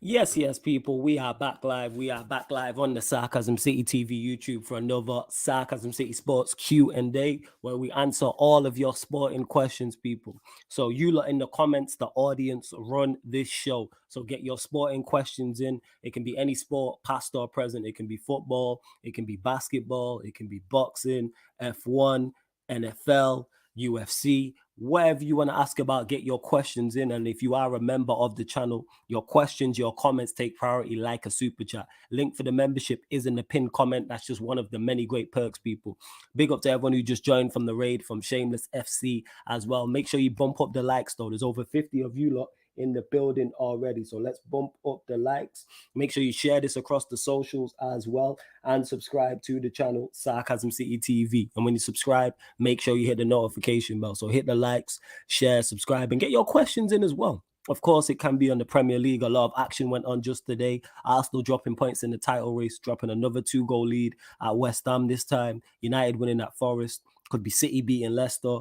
Yes, yes, people. We are back live. We are back live on the Sarcasm City TV YouTube for another Sarcasm City Sports Q&A, where we answer all of your sporting questions, people. So you lot in the comments, the audience run this show. So get your sporting questions in. It can be any sport, past or present. It can be football. It can be basketball. It can be boxing, F1, NFL, UFC, whatever you want to ask about, get your questions in. And if you are a member of the channel, your questions, your comments take priority like a super chat. Link for the membership is in the pinned comment. That's just one of the many great perks, people. Big up to everyone who just joined from the raid, from Shameless FC as well. Make sure you bump up the likes, though. There's over 50 of you lot in the building already. So let's bump up the likes. Make sure you share this across the socials as well, and subscribe to the channel Sarcasm City TV. And when you subscribe, make sure you hit the notification bell. So hit the likes, share, subscribe, and get your questions in as well. Of course, it can be on the Premier League. A lot of action went on just today. Arsenal dropping points in the title race, dropping another 2-goal lead at West Ham this time. United winning at Forest. Could be City beating Leicester,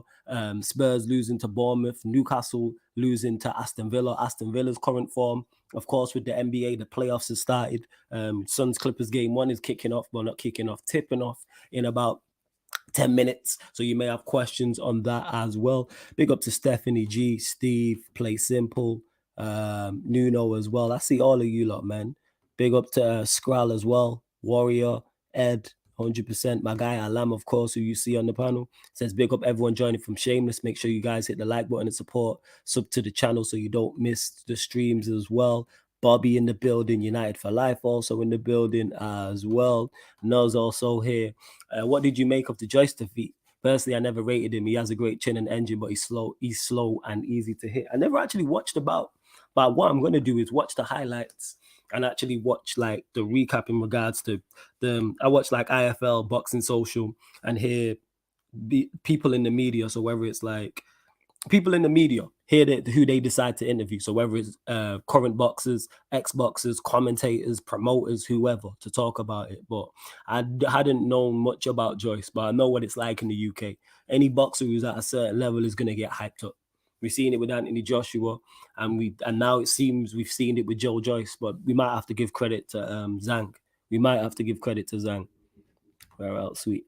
Spurs losing to Bournemouth, Newcastle losing to Aston Villa. Aston Villa's current form, of course, with the NBA, the playoffs have started. Suns Clippers game 1 is kicking off, but not kicking off, tipping off in about 10 minutes. So you may have questions on that as well. Big up to Stephanie G, Steve, Play Simple, Nuno as well. I see all of you lot, man. Big up to Skral as well, Warrior, Ed, 100%. My guy Alam, of course, who you see on the panel, says big up everyone joining from Shameless. Make sure you guys hit the like button and support, sub to the channel so you don't miss the streams as well. Bobby in the building, United for Life also in the building as well. Nuz also here. What did you make of the Joyce defeat? Personally, I never rated him. He has a great chin and engine, but he's slow and easy to hit. I never actually watched but what I'm going to do is watch the highlights and actually watch like the recap in regards to I watch like IFL, Boxing Social, and hear people in the media. So whether it's like people in the media, hear who they decide to interview. So whether it's current boxers, ex-boxers, commentators, promoters, whoever, to talk about it. But I hadn't known much about Joyce, but I know what it's like in the UK. Any boxer who's at a certain level is going to get hyped up. We've seen it with Anthony Joshua, and now it seems we've seen it with Joe Joyce. But we might have to give credit to Zhang. We might have to give credit to Zhang. Where else we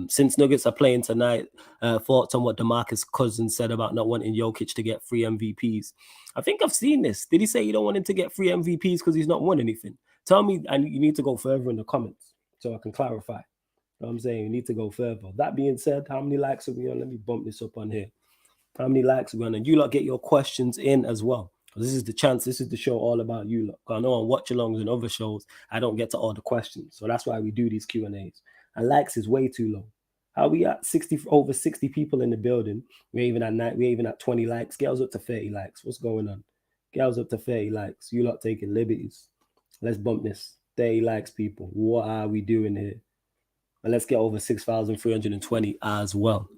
since Nuggets are playing tonight, thoughts on what DeMarcus Cousins said about not wanting Jokic to get 3 MVPs. I think I've seen this. Did he say you don't want him to get 3 MVPs because he's not won anything? Tell me, and you need to go further in the comments so I can clarify. You know what I'm saying? You need to go further. That being said, how many likes are we on? Let me bump this up on here. How many likes are we on? And you lot get your questions in as well. This is the chance. This is the show all about you lot. I know on watch-alongs and other shows, I don't get to all the questions. So that's why we do these Q&As. And likes is way too low. How we at over 60 people in the building? We're even at 20 likes. Girls up to 30 likes. What's going on? Girls up to 30 likes. You lot taking liberties. Let's bump this. 30 likes, people. What are we doing here? And let's get over 6,320 as well.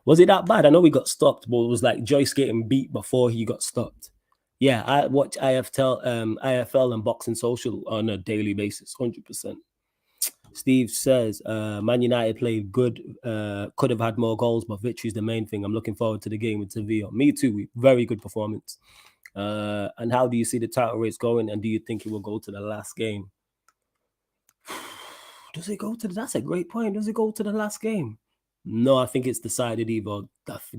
Was it that bad? I know we got stopped, but it was like Joyce getting beat before he got stopped. Yeah, I watch IFL and Boxing Social on a daily basis, 100%. Steve says, Man United played good, could have had more goals, but victory is the main thing. I'm looking forward to the game with Sevilla. Me too, very good performance. And how do you see the title race going, and do you think it will go to the last game? That's a great point. Does it go to the last game? No, I think it's decided either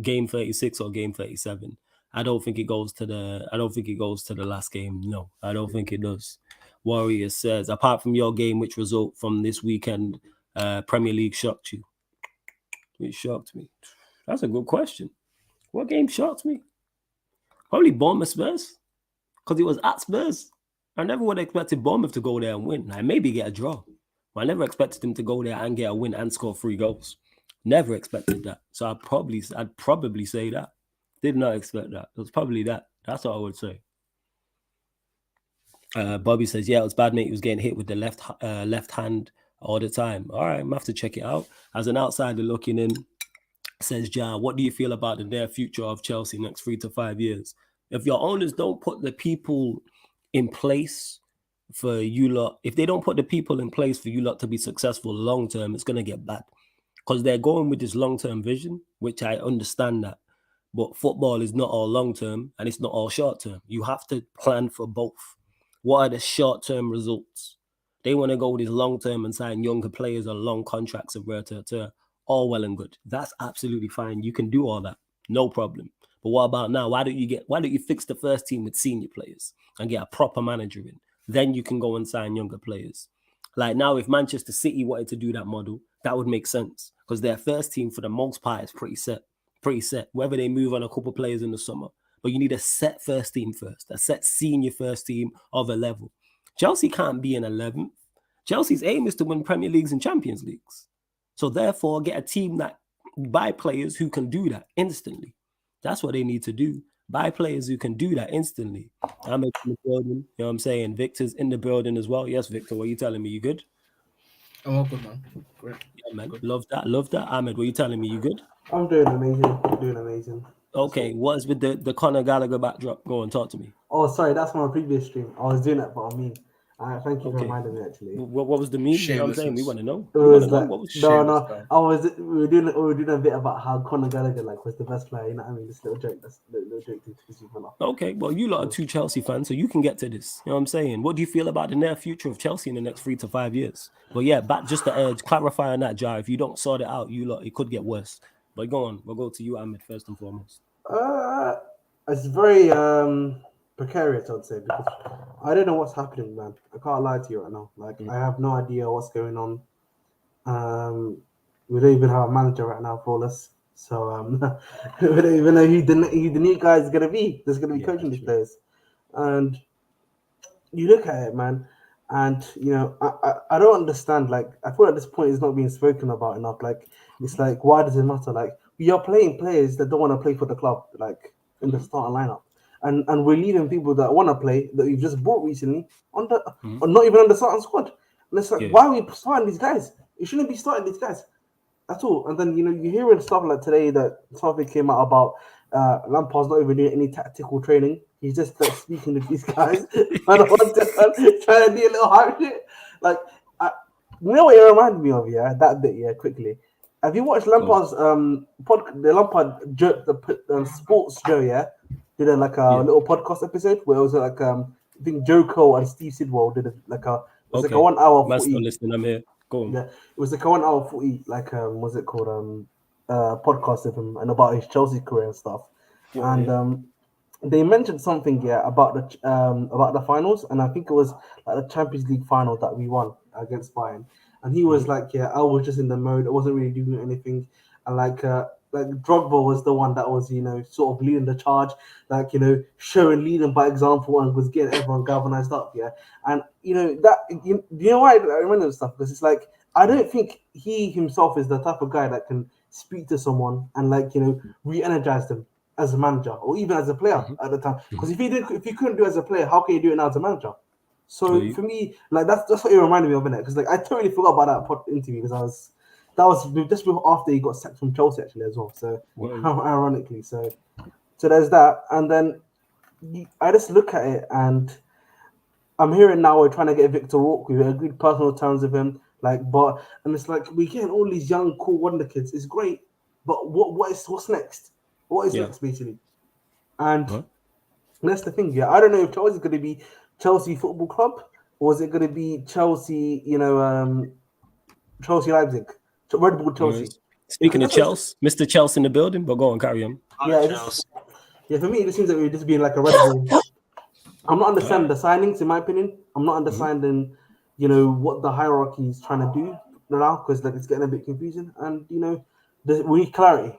game 36 or game 37. I don't think it goes to the last game. No, I don't think it does. Warrior says, apart from your game, which result from this weekend Premier League shocked you? It shocked me. That's a good question. What game shocked me? Probably Bournemouth Spurs, because it was at Spurs. I never would have expected Bournemouth to go there and win. I maybe get a draw. But I never expected him to go there and get a win and score 3 goals. Never expected that. So I'd probably say that. Did not expect that. It was probably that. That's what I would say. Bobby says, yeah, it was bad, mate. He was getting hit with the left hand all the time. All right, I'm going to have to check it out. As an outsider looking in, says Joao, what do you feel about the near future of Chelsea next 3 to 5 years? If your owners don't put the people in place for you lot, if they don't put the people in place for you lot to be successful long term, it's going to get bad. Because they're going with this long-term vision, which I understand that. But football is not all long-term and it's not all short-term. You have to plan for both. What are the short-term results? They want to go with these long-term and sign younger players on long contracts and all well and good. That's absolutely fine. You can do all that, no problem. But what about now? Why don't you fix the first team with senior players and get a proper manager in? Then you can go and sign younger players. Like now, if Manchester City wanted to do that model, that would make sense because their first team, for the most part, is pretty set. Whether they move on a couple players in the summer, but you need a set first team first, a set senior first team of a level. Chelsea can't be in 11th. Chelsea's aim is to win Premier Leagues and Champions Leagues. So therefore, get a team that buy players who can do that instantly. That's what they need to do. Buy players who can do that instantly. I'm in the building, you know what I'm saying? Victor's in the building as well. Yes, Victor, what are you telling me? You good? Oh, good, man. Great. Yeah, man. Good. Love that. Ahmed, what are you telling me? You good? I'm doing amazing. Okay, what is with the Conor Gallagher backdrop? Go and talk to me. Oh, sorry, that's my previous stream. I was doing that, but I mean, thank you for reminding me. Actually, what was the meme? You know what I'm saying? We want to know. It was like we were doing a bit about how Conor Gallagher was the best player. You know what I mean? This little joke to piss people off. Okay, well, you lot are two Chelsea fans, so you can get to this. You know what I'm saying? What do you feel about the near future of Chelsea in the next 3 to 5 years? But yeah, back just to clarify on that, Jar. If you don't sort it out, you lot, it could get worse. But go on, we'll go to you, Ahmed, first and foremost. It's very precarious, I'd say, because I don't know what's happening, man. I can't lie to you right now. I have no idea what's going on. We don't even have a manager right now for us, so we don't even know who the new guy is gonna be. There's gonna be coaching these players, and you look at it, man, and I don't understand. I feel at this point it's not being spoken about enough. It's why does it matter? We are playing players that don't want to play for the club, in the starting lineup. And we're leaving people that want to play that we've just bought recently or not even on the starting squad. And it's why are we starting these guys? You shouldn't be starting these guys at all. And then you're hearing stuff like today that something came out about Lampard's not even doing any tactical training. He's just speaking to these guys trying to do a little hype shit. You know what it reminded me of? Yeah, that bit. Yeah, quickly. Have you watched Lampard's the Lampard Sports Joe? Yeah, did a little podcast episode where it was I think Joe Cole and Steve Sidwell did a 1 hour 40. Listening, I'm here. Go on. Yeah, it was a 1 hour 40 what's it called podcast of him and about his Chelsea career and stuff. They mentioned something about the finals, and I think it was the Champions League final that we won against Bayern. And he was I was just in the mode. I wasn't really doing anything. And Drogba was the one that was, sort of leading the charge, leading by example and was getting everyone galvanized up. Yeah. And, you know why I remember this stuff? Because it's I don't think he himself is the type of guy that can speak to someone and re-energize them as a manager or even as a player at the time. Because if you couldn't do it as a player, how can you do it now as a manager? So for me, that's what it reminded me of, innit? Because I totally forgot about that interview because that was just after he got sacked from Chelsea actually as well. So ironically, so there's that, and then I just look at it and I'm hearing now we're trying to get Victor Rourke. We agreed personal terms with him, and it's we're getting all these young cool wonder kids. It's great, but what's next? What is next basically? And that's the thing. Yeah, I don't know if Chelsea's going to be Chelsea Football Club, or is it going to be Chelsea? Chelsea Leipzig, Red Bull Chelsea. Speaking of Chelsea, Mr. Chelsea in the building, but go on, carry on. For me, it seems like we're just being like a Red Bull. I'm not understanding the signings, in my opinion. I'm not understanding, what the hierarchy is trying to do now because it's getting a bit confusing. And we need clarity.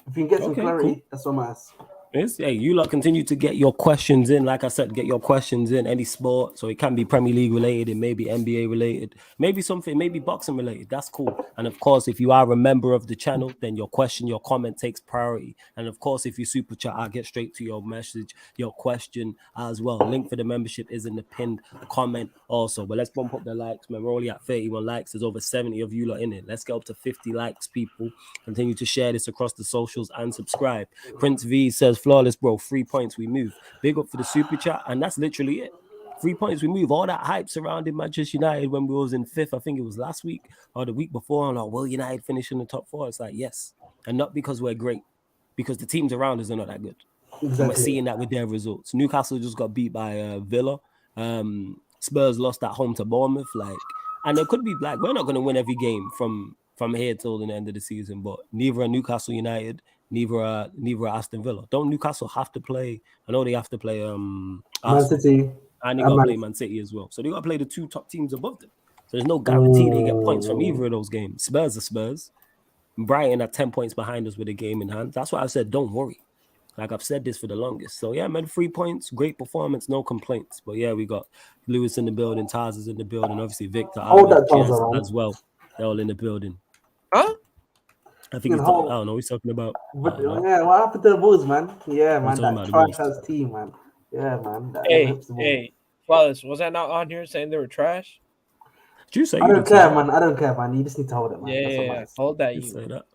If you can get some clarity, that's what matters. Hey, you lot continue to get your questions in. Like I said, get your questions in any sport. So it can be Premier League related, it may be NBA related, maybe something, maybe boxing related. That's cool. And of course, if you are a member of the channel, then your question, your comment takes priority. And of course, if you super chat, I'll get straight to your message, your question as well. Link for the membership is in the pinned comment also. But let's bump up the likes, man. We're only at 31 likes. There's over 70 of you lot in it. Let's get up to 50 likes, people. Continue to share this across the socials and subscribe. Prince V says, flawless, bro. 3 points, we move. Big up for the super chat, and that's literally it. 3 points, we move. All that hype surrounding Manchester United when we was in 5th, I think it was last week or the week before, and will United finish in the top 4? It's yes, and not because we're great, because the teams around us are not that good. Exactly. And we're seeing that with their results. Newcastle just got beat by Villa. Spurs lost at home to Bournemouth, and it could be like we're not going to win every game from here till the end of the season, but neither are Newcastle United, neither are Aston Villa. Don't Newcastle have to play? I know they have to play Man Arsenal, City. and they got to play Man City as well. So they got to play the two top teams above them. So there's no guarantee they get points from either of those games. Spurs are Spurs. Brighton are 10 points behind us with a game in hand. That's why I said don't worry. Like I've said this for the longest. So yeah, man, 3 points, great performance, no complaints. But yeah, we got Lewis in the building, Taz is in the building, obviously Victor as well. They're all in the building. Huh? I think it's I don't know. He's talking about. Yeah, what happened to the Bulls, man? Yeah, man, that trash team, man. Yeah, man. Hey, Flawless, was I not on here saying they were trash? Did you say? I don't care, man. I don't care, man. You just need to hold it, man. Yeah. Hold that. You say that.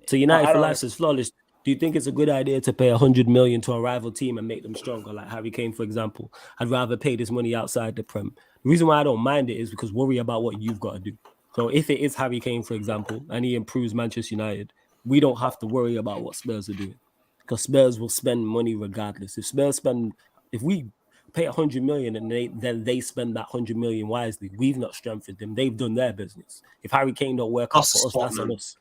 So United for Life says Flawless. Do you think it's a good idea to pay 100 million to a rival team and make them stronger, like Harry Kane, for example? I'd rather pay this money outside the Prem. The reason why I don't mind it is because worry about what you've got to do. So if it is Harry Kane, for example, and he improves Manchester United, we don't have to worry about what Spurs are doing because Spurs will spend money regardless. If we pay 100 million and then they spend that 100 million wisely, we've not strengthened them. They've done their business. If Harry Kane don't work out for us, that's on us.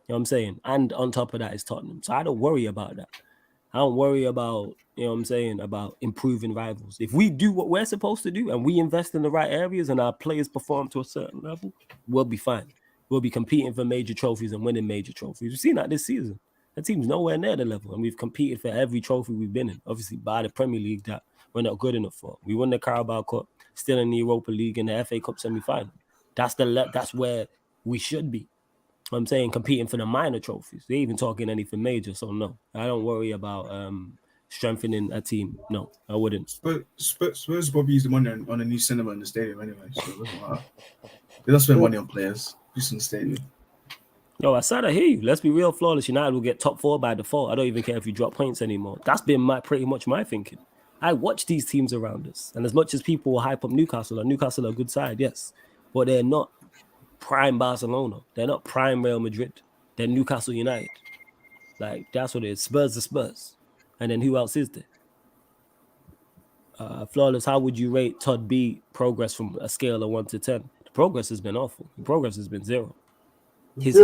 You know what I'm saying? And on top of that is Tottenham. So I don't worry about that. I don't worry about, you know what I'm saying, about improving rivals. If we do what we're supposed to do and we invest in the right areas and our players perform to a certain level, we'll be fine. We'll be competing for major trophies and winning major trophies. We've seen that this season. The team's nowhere near the level, and we've competed for every trophy we've been in. Obviously, by the Premier League that we're not good enough for. We won the Carabao Cup, still in the Europa League and the FA Cup semi-final. That's where we should be. I'm saying competing for the minor trophies. They even talking anything major, so no. I don't worry about strengthening a team. No, I wouldn't. Spurs probably use the money on a new cinema in the stadium anyway, so it doesn't matter. They don't spend money on players, just in the stadium. No, I said I hear you. Let's be real, Flawless. United will get top 4 by default. I don't even care if you drop points anymore. That's been pretty much my thinking. I watch these teams around us, and as much as people will hype up Newcastle are a good side, yes, but they're not prime Barcelona. They're not prime Real Madrid. They're Newcastle United. Like, that's what it is. Spurs are Spurs. And then who else is there? Flawless, how would you rate Todd B progress from a scale of 1 to 10? The progress has been awful. The progress has been 0. His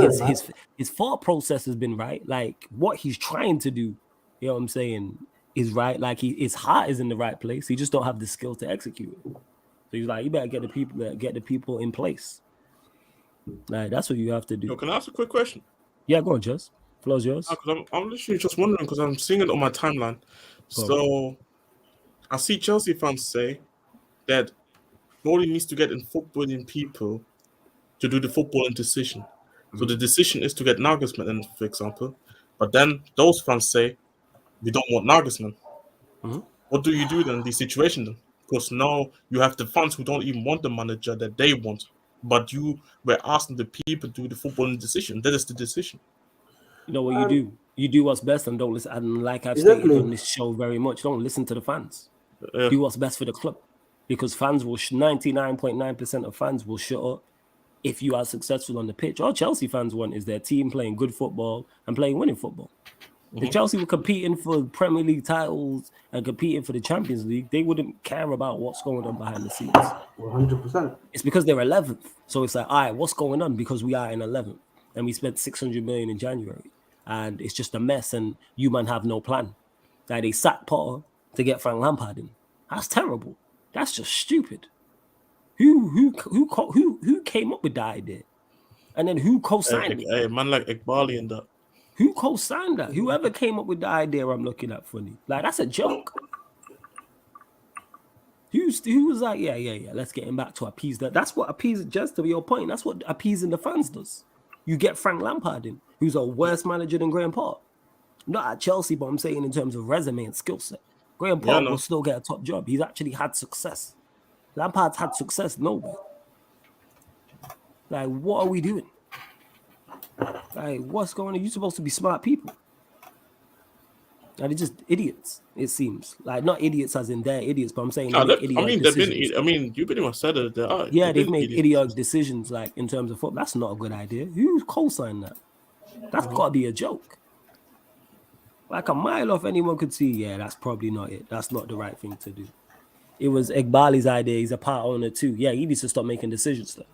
thought process has been right. Like, what he's trying to do, you know what I'm saying, is right. Like, his heart is in the right place. He just don't have the skill to execute it. So he's like, you better get the people in place. Like, that's what you have to do. Yo, can I ask a quick question? Yeah, go on, Jess. Floor's yours. I'm literally just wondering because I'm seeing it on my timeline. So I see Chelsea fans say that Boehly needs to get in footballing people to do the footballing decision. Mm-hmm. So the decision is to get Nagelsmann in, for example. But then those fans say we don't want Nagelsmann. Mm-hmm. What do you do then in this situation then? Because now you have the fans who don't even want the manager that they want. But you were asking the people to do the footballing decision. That is the decision. You know what you do? You do what's best and don't listen. And like I've stated on this show very much, don't listen to the fans. Do what's best for the club. Because fans will, 99.9% of fans will shut up if you are successful on the pitch. All Chelsea fans want is their team playing good football and playing winning football. If Chelsea were competing for Premier League titles and competing for the Champions League, they wouldn't care about what's going on behind the scenes. 100%. It's because they're 11th. So it's like, all right, what's going on? Because we are in 11th. And we spent 600 million in January. And it's just a mess. And you man have no plan. Like, they sacked Potter to get Frank Lampard in. That's terrible. That's just stupid. Who came up with that idea? And then who co-signed it? Hey, man like Iqbali and that. Who co-signed that? Whoever came up with the idea, I'm looking at funny. Like, that's a joke. Who was like, yeah, let's get him back to appease that. That's what appeasing, just to your point, that's what appeasing the fans does. You get Frank Lampard in, who's a worse manager than Graham Potter. Not at Chelsea, but I'm saying in terms of resume and skill set. Graham Potter will still get a top job. He's actually had success. Lampard's had success nowhere. Like, what are we doing? Like, what's going on? You're supposed to be smart people. And they're just idiots, it seems. Like, not idiots as in they're idiots, but I'm saying you pretty much said it. They've made idiotic decisions, like, in terms of football. That's not a good idea. Who co-signed that? That's got to be a joke. Like, a mile off, anyone could see, yeah, that's probably not it. That's not the right thing to do. it was Iqbali's idea. He's a part owner too. Yeah, he needs to stop making decisions though.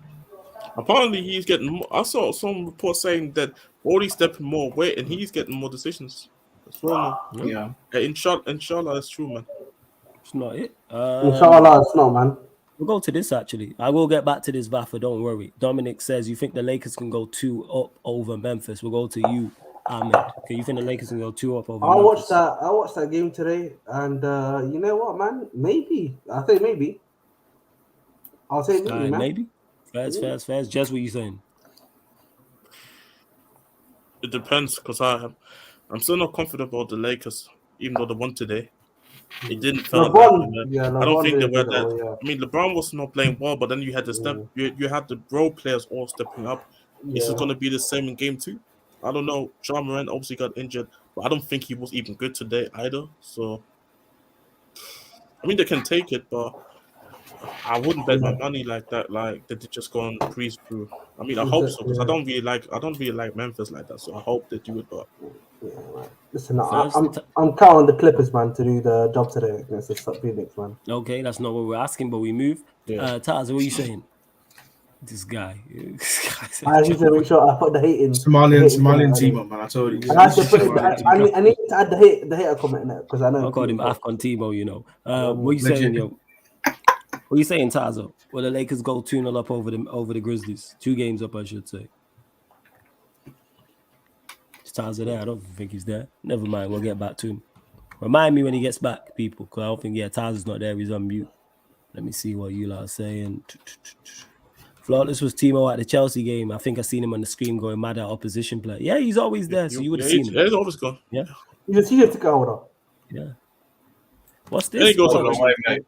Apparently, he's getting more. I saw some reports saying that Bodie's stepping more weight and he's getting more decisions as well. No? Yeah. Inshallah, it's true, man. It's not it. Inshallah, it's not, man. We'll go to this actually. I will get back to this, Vafa. Don't worry. Dominic says you think the Lakers can go 2 up over Memphis. We'll go to you, Ahmed. Okay, you think the Lakers can go 2 up over Memphis? I watched that game today, and you know what, man? Maybe. I'll say maybe. I'll say maybe, man. Maybe. Fast. Just what you saying? It depends because I'm still not confident about the Lakers, even though they won today. It didn't feel LeBron, I don't think they were that. Yeah. I mean, LeBron was not playing well, but then you had the you had the role players all stepping up. Is it going to be the same in game 2? I don't know. John Moran obviously got injured, but I don't think he was even good today either. So, I mean, they can take it, but I wouldn't bet my money like that. Like that, they just go and breeze through. I mean, I hope so because I don't really like Memphis like that. So I hope they do it, but. Listen, I'm counting on the Clippers, man, to do the job today against the Phoenix, man. Okay, that's not what we're asking, but we move. Taz, what are you saying? This guy. I need to make sure I put the hate in. Somalian team up, man. I told you. I need to add the hater comment in it because I know. I called him Afcon Timo, you know. What are you saying, yo? What are you saying, Tazo? Will the Lakers go 2-0 up over the Grizzlies? 2 games up, I should say. Taza there. I don't think he's there. Never mind. We'll get back to him. Remind me when he gets back, people, because I don't think Taza's not there. He's on mute. Let me see what you lot are saying. Flawless was Timo at the Chelsea game. I think I seen him on the screen going mad at opposition player. Yeah, he's always there, so you would have seen him. Yeah, he's always gone. Yeah. He's a senior ticket holder. Yeah. What's this? There he goes on the way, mate.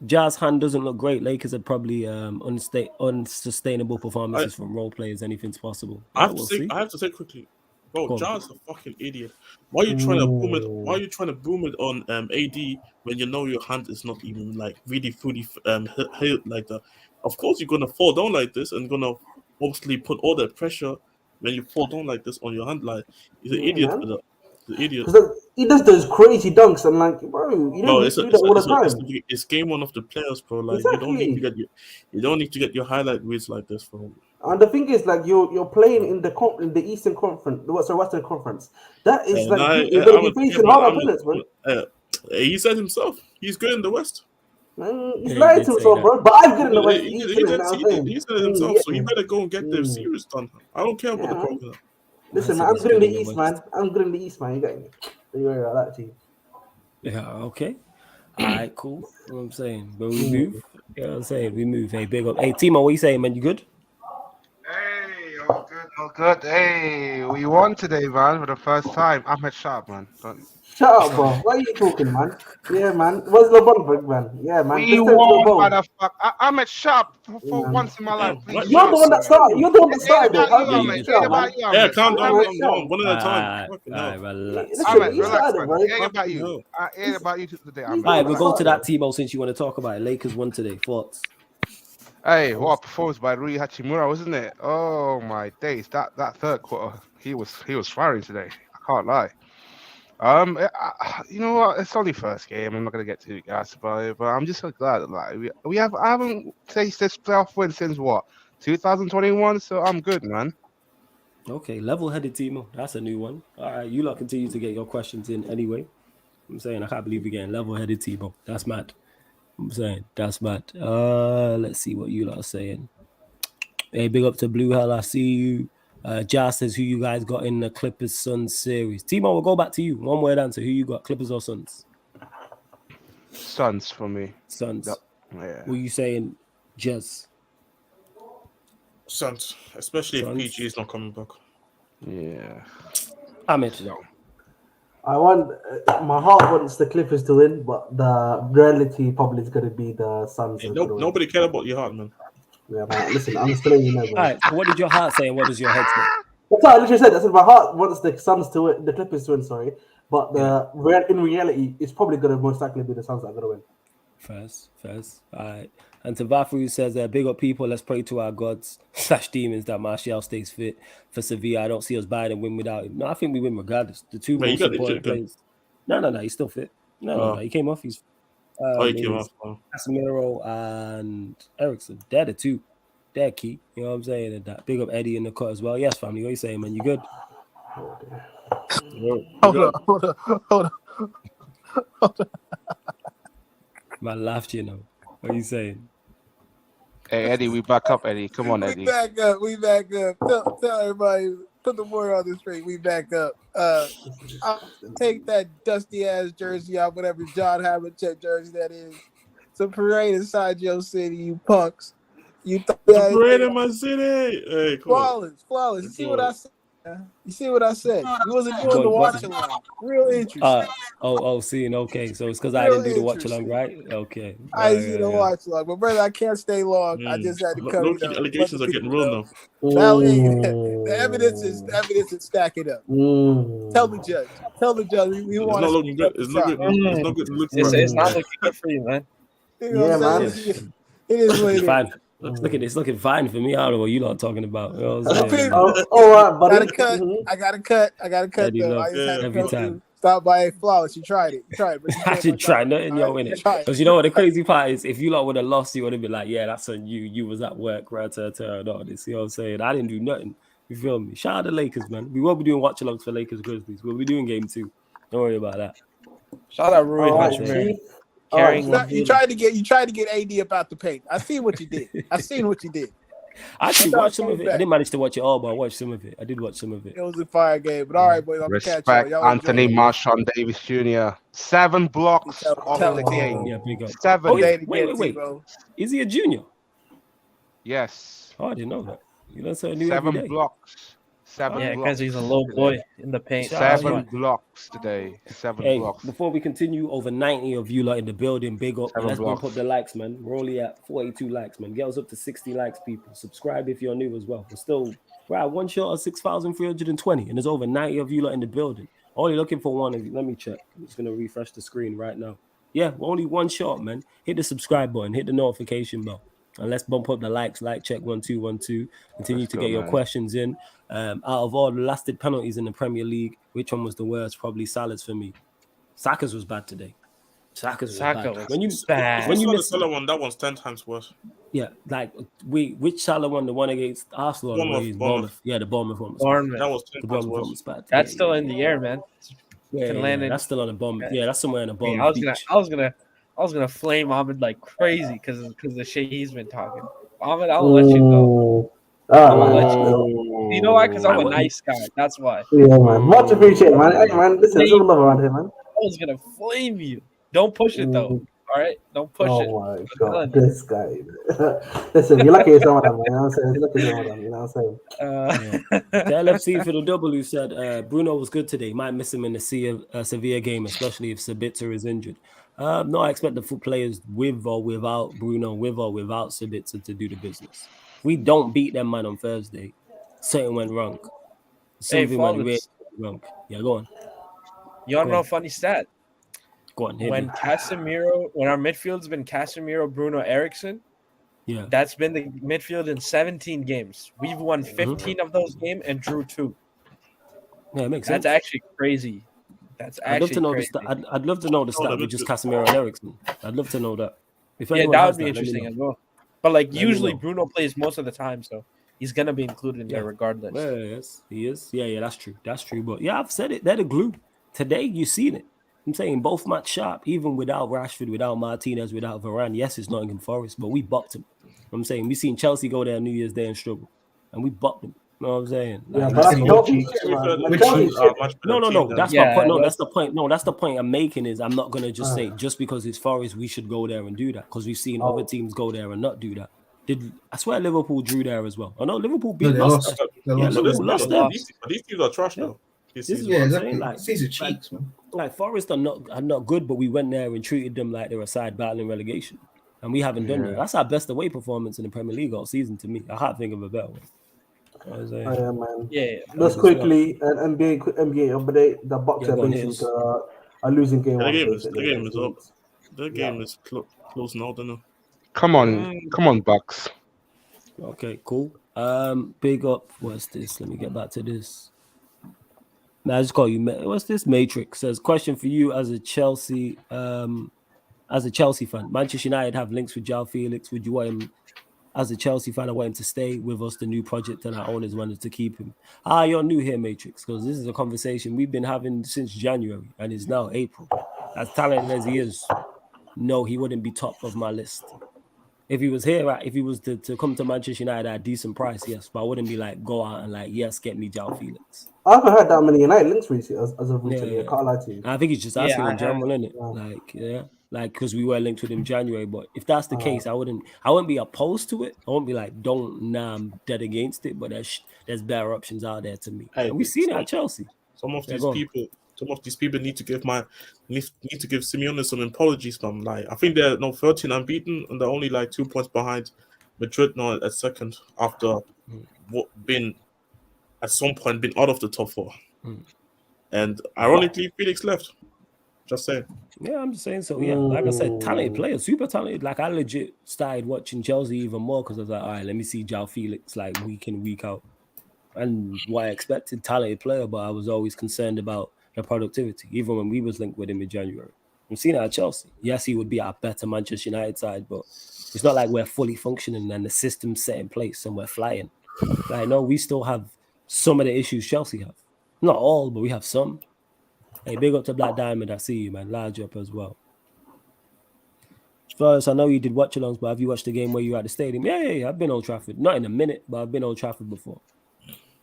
Jazz hand doesn't look great. Lakers are probably unsustainable performances from role players. Anything's possible. I have to say quickly. Bro, John's a fucking idiot. Why are you trying to boom it? Why are you trying to boom it on AD when you know your hand is not even like really fully hit like that? Of course, you're gonna fall down like this and gonna obviously put all that pressure when you fall down like this on your hand. Like he's an idiot for that. He's an idiot. He does those crazy dunks. I'm like, bro, you don't do that all the time. It's game one of the players, bro. Like Exactly. you don't need to get your highlight reels like this, bro. And the thing is, like you're playing in the Eastern Conference, Western Conference. That is you're gonna be facing hard opponents, bro. He said himself, he's good in the West. He's lying to himself, bro. But I'm good in the West. He said it himself, so you better go and get the series done. I don't care about the program. Listen, man, I'm good in the East, man. I'm good in the East, man. You got me. You worry about that team. Yeah, okay. All right, cool. You know what I'm saying? But we move. You know what I'm saying? We move. Hey, big up. Hey, Timo, what you saying, man? You good? Hey, all good. Hey, we won today, man, for the first time. Ahmed Sharp, man. Shut up, bro. What are you talking, man? Yeah, man. What's LeBron, man? Yeah, man. We won, motherfucker. Ahmed Sharp for once in my life. Please. You're the one that started. You're the one that started, though. Yeah, calm down. One at a time. All right, relax. Ahmed, relax, man. It ain't about you. It ain't about you today, Ahmed. All right, we'll go to that, Timo, since you want to talk about it. Lakers won today. Thoughts? Hey, what a performance by Rui Hachimura, wasn't it? Oh my days! That third quarter, he was firing today. I can't lie. You know what? It's only first game. I'm not gonna get too gassed about it, but I'm just so glad that like I haven't tasted this playoff win since what 2021. So I'm good, man. Okay, level-headed Timo. That's a new one. All right, you lot continue to get your questions in anyway. I'm saying I can't believe we're getting level-headed Timo. That's mad. I'm saying that's mad. Let's see what you lot are saying. Hey, big up to Blue Hell. I see you. Jas says who you guys got in the Clippers Suns series. Timo, we'll go back to you. One word answer. Who you got? Clippers or Suns? Suns for me. Suns. Yep. Yeah. What are you saying, Jez? Suns, especially Suns. if PG is not coming back. Yeah. Ahmed. I want my heart wants the Clippers to win, but the reality probably is going to be the Suns. Hey, nobody cared about your heart, man. Yeah, man. Listen, I'm just letting you know. All right. So what did your heart say, and what does your head say? That's what I literally said. I said my heart wants the Suns to win, the Clippers to win. Sorry, but in reality, it's probably going to most likely be the Suns that are going to win. First. All right. And Tavafu says, big up people, let's pray to our gods / demons that Martial stays fit for Sevilla. I don't see us buying and win without him. No, I think we win regardless. The two most important players. No, he's still fit. No, he came off. He it came was off. Casemiro and Ericsson. They're the two. They're key. You know what I'm saying? And that big up Eddie in the cut as well. Yes, family. What you saying, man? You good? Hold on. Man laughed, you know. What are you saying? Hey, Eddie, we back up, Eddie. Come on, We Eddie. back up. Tell everybody, put the word on the street. We back up. I'll take that dusty ass jersey out, whatever John Havlicek jersey that is. It's a parade inside your city, you punks. You thought The that parade in my city. Hey, come on. flawless. You see what I said? You see what I said? You wasn't doing the watch along. Real interesting. Seeing. Okay, so it's because I Real didn't do the watch along, interesting. right? Okay. I see the watch along, but brother, I can't stay long. I Mm. just had to come. Low-key allegations are getting real now. Now, the evidence is stacking up. Tell the judge. We It's want not to looking good. It's not good. It's not good to look It's not looking good for you, man. You know what I'm saying? It is what it is. Fine. Look at this. Looking fine for me. I don't know what you lot talking about. You know what I'm saying? All right, buddy. I got to cut Eddie, though. look, I just had to every come time. through. Stop by Flawless. You tried it. But you I can't should look try out. nothing, yo, All right, innit? try it. Because you know what the crazy part is? If you lot would have lost, you would have been like, yeah, that's on you. You was at work, right? And all this. You know what I'm saying? I didn't do nothing. You feel me? Shout out to Lakers, man. We won't be doing watch-alongs for Lakers Grizzlies. We'll be doing game 2. Don't worry about that. Shout out Rui All right, Hachimura. Chief. Carrying All right, one. You tried to get AD up out the paint. I see what you did. I actually I thought watched some came of it. back. I didn't manage to watch it all, but I watched some of it. I did watch some of it. It was a fire game. But all right, boys, I'm gonna catch Respect y'all. Anthony enjoy it. Marshawn Davis Jr. 7 blocks Tell off him. the game. Yeah, big up. 7. Oh, yeah. Say it again, Wait. T-Bo. Is he a junior? Yes. Oh, I didn't know that. You learn something new every 7 day. blocks. 7 Yeah, blocks. because he's a low boy in the paint. Shout out, That's 7 why. blocks today. 7 Hey, blocks. before we continue, over 90 of you lot in the building, big up. 7 Let's bump blocks. up the likes, man. We're only at 42 likes, man. Get us up to 60 likes, people. Subscribe if you're new as well. We're at one shot of 6,320, and there's over 90 of you lot in the building. Only looking for one of you. Let me check. I'm just gonna refresh the screen right now. Yeah, we're only one shot, man. Hit the subscribe button, hit the notification bell. And let's bump up the likes. Like check 1212. Continue Let's to go, get your man. questions in. Out of all the lasted penalties in the Premier League, which one was the worst? Probably Salah's for me. Saka's was bad today. Saka's was Saka bad. was When you bad. when you saw the miss, Salah one, that one's 10 times worse. yeah, like which Salah won? The one against Arsenal, Bournemouth. Yeah, the Bournemouth one. Was Bournemouth. That was 10 the times Bournemouth one worse. was bad. That's still in the air, man. Yeah, can land in- that's still on the Bournemouth. Yeah, that's somewhere in the I Bournemouth was beach. gonna flame Ahmed like crazy because the shit he's been talking. Ahmed, I'll let you go. I'll let you go. You know why? Because I'm a nice guy. That's why. Yeah, man. Much appreciated, man. Hey, man, listen, there's a love around here, man. I was gonna flame you. Don't push it though. All right, don't push it. Oh my I'm god, telling you. this guy. Listen, you're lucky it's Ramadan, man. You know what I'm saying? You're lucky it's Ramadan, you know what I'm saying? The LFC for the W said Bruno was good today. Might miss him in the Sevilla game, especially if Sabitzer is injured. No, I expect the full players with or without Bruno, with or without Sabitzer to do the business. If we don't beat them, man, on Thursday, something went wrong. Something went really Flawless. wrong. Yeah, go on. You want to Go know a on. funny stat? Go on. Hit When me. our midfield's been Casemiro, Bruno, Ericsson, Yeah. that's been the midfield in 17 games. We've won 15 of those games and drew 2. Yeah, it makes sense. That's actually crazy. That's I'd love to actually know crazy. I'd love to know the stat with just Casemiro and Ericsson. I'd love to know that. If Yeah, anyone that has would be let me interesting know. as well. But like Let me usually know. Bruno plays most of the time, so he's gonna be included in there regardless. Yeah, yes, he is. Yeah, that's true. That's true. But yeah, I've said it. They're the glue. Today, you seen it. I'm saying both match sharp, even without Rashford, without Martinez, without Varane. Yes, it's Nottingham Forest, but we bucked him. I'm saying we seen Chelsea go there on New Year's Day and struggle, and we bucked them. You know what I'm saying? Yeah, Like, but that's we- Chelsea shit, man. Like, Chelsea shit. no. That's Yeah, my point. No, that's- that's the point. No, that's the point I'm making. Is I'm not gonna just say just because it's Forest we should go there and do that because we've seen other teams go there and not do that. I swear Liverpool drew there as well. Oh no, Liverpool beat they lost. lost. there. They Yeah, lost. Liverpool lost there. These teams are trash though. This is Yeah, what I'm exactly. saying. Like, These are cheeks, man. like Forest are not good, but we went there and treated them like they were side battling relegation, and we haven't done that. That's our best away performance in the Premier League all season to me. I can't think of a better one. You know what I'm saying? Yeah, man. Yeah. Just quickly, an NBA update. The Bucks Yeah, have go on, been hit us. to a losing game. The one, game basically, is up. against The game is close now, don't know. Come on, Bucks. Okay, cool. Big up. What's this? Let me get back to this. Nah, I just call you. What's this? Matrix says question for you as a Chelsea. as a Chelsea fan, Manchester United have links with Joao Felix. Would you want him, as a Chelsea fan, I want him to stay with us, the new project, and our owners wanted to keep him? You're new here, Matrix, because this is a conversation we've been having since January, and it's now April. As talented as he is, no, he wouldn't be top of my list. If he was here, if he was to come to Manchester United at a decent price, yes, but I wouldn't be like, go out and like, yes, get me Joao Felix. I haven't heard that many United links recently as of recently. Yeah. I can't lie to you. I think he's just asking in general, isn't it? Yeah. Like because we were linked with him in January. But if that's the case, I wouldn't be opposed to it. I won't be like, I'm dead against it. But there's better options out there to me. Hey, and we've seen it at Chelsea. Some of these people need to give Simeone some apologies, man. Like, I think they're 13 unbeaten, and they're only like 2 points behind Madrid now at second after being at some point been out of the top 4. And ironically, Felix left. Just saying. Yeah, I'm just saying so. Yeah, like I said, talented player, super talented. Like, I legit started watching Chelsea even more because I was like, all right, let me see Joao Felix like week in, week out. And what I expected, talented player, but I was always concerned about the productivity, even when we was linked with him in January. I'm seeing it at Chelsea. Yes, he would be our better Manchester United side, but it's not like we're fully functioning and the system's set in place and we're flying. Like, no, we still have some of the issues Chelsea have. Not all, but we have some. Hey, big up to Black Diamond. I see you, man. Large up as well. First, I know you did watch-alongs, but have you watched the game where you were at the stadium? Yeah. I've been Old Trafford. Not in a minute, but I've been Old Trafford before.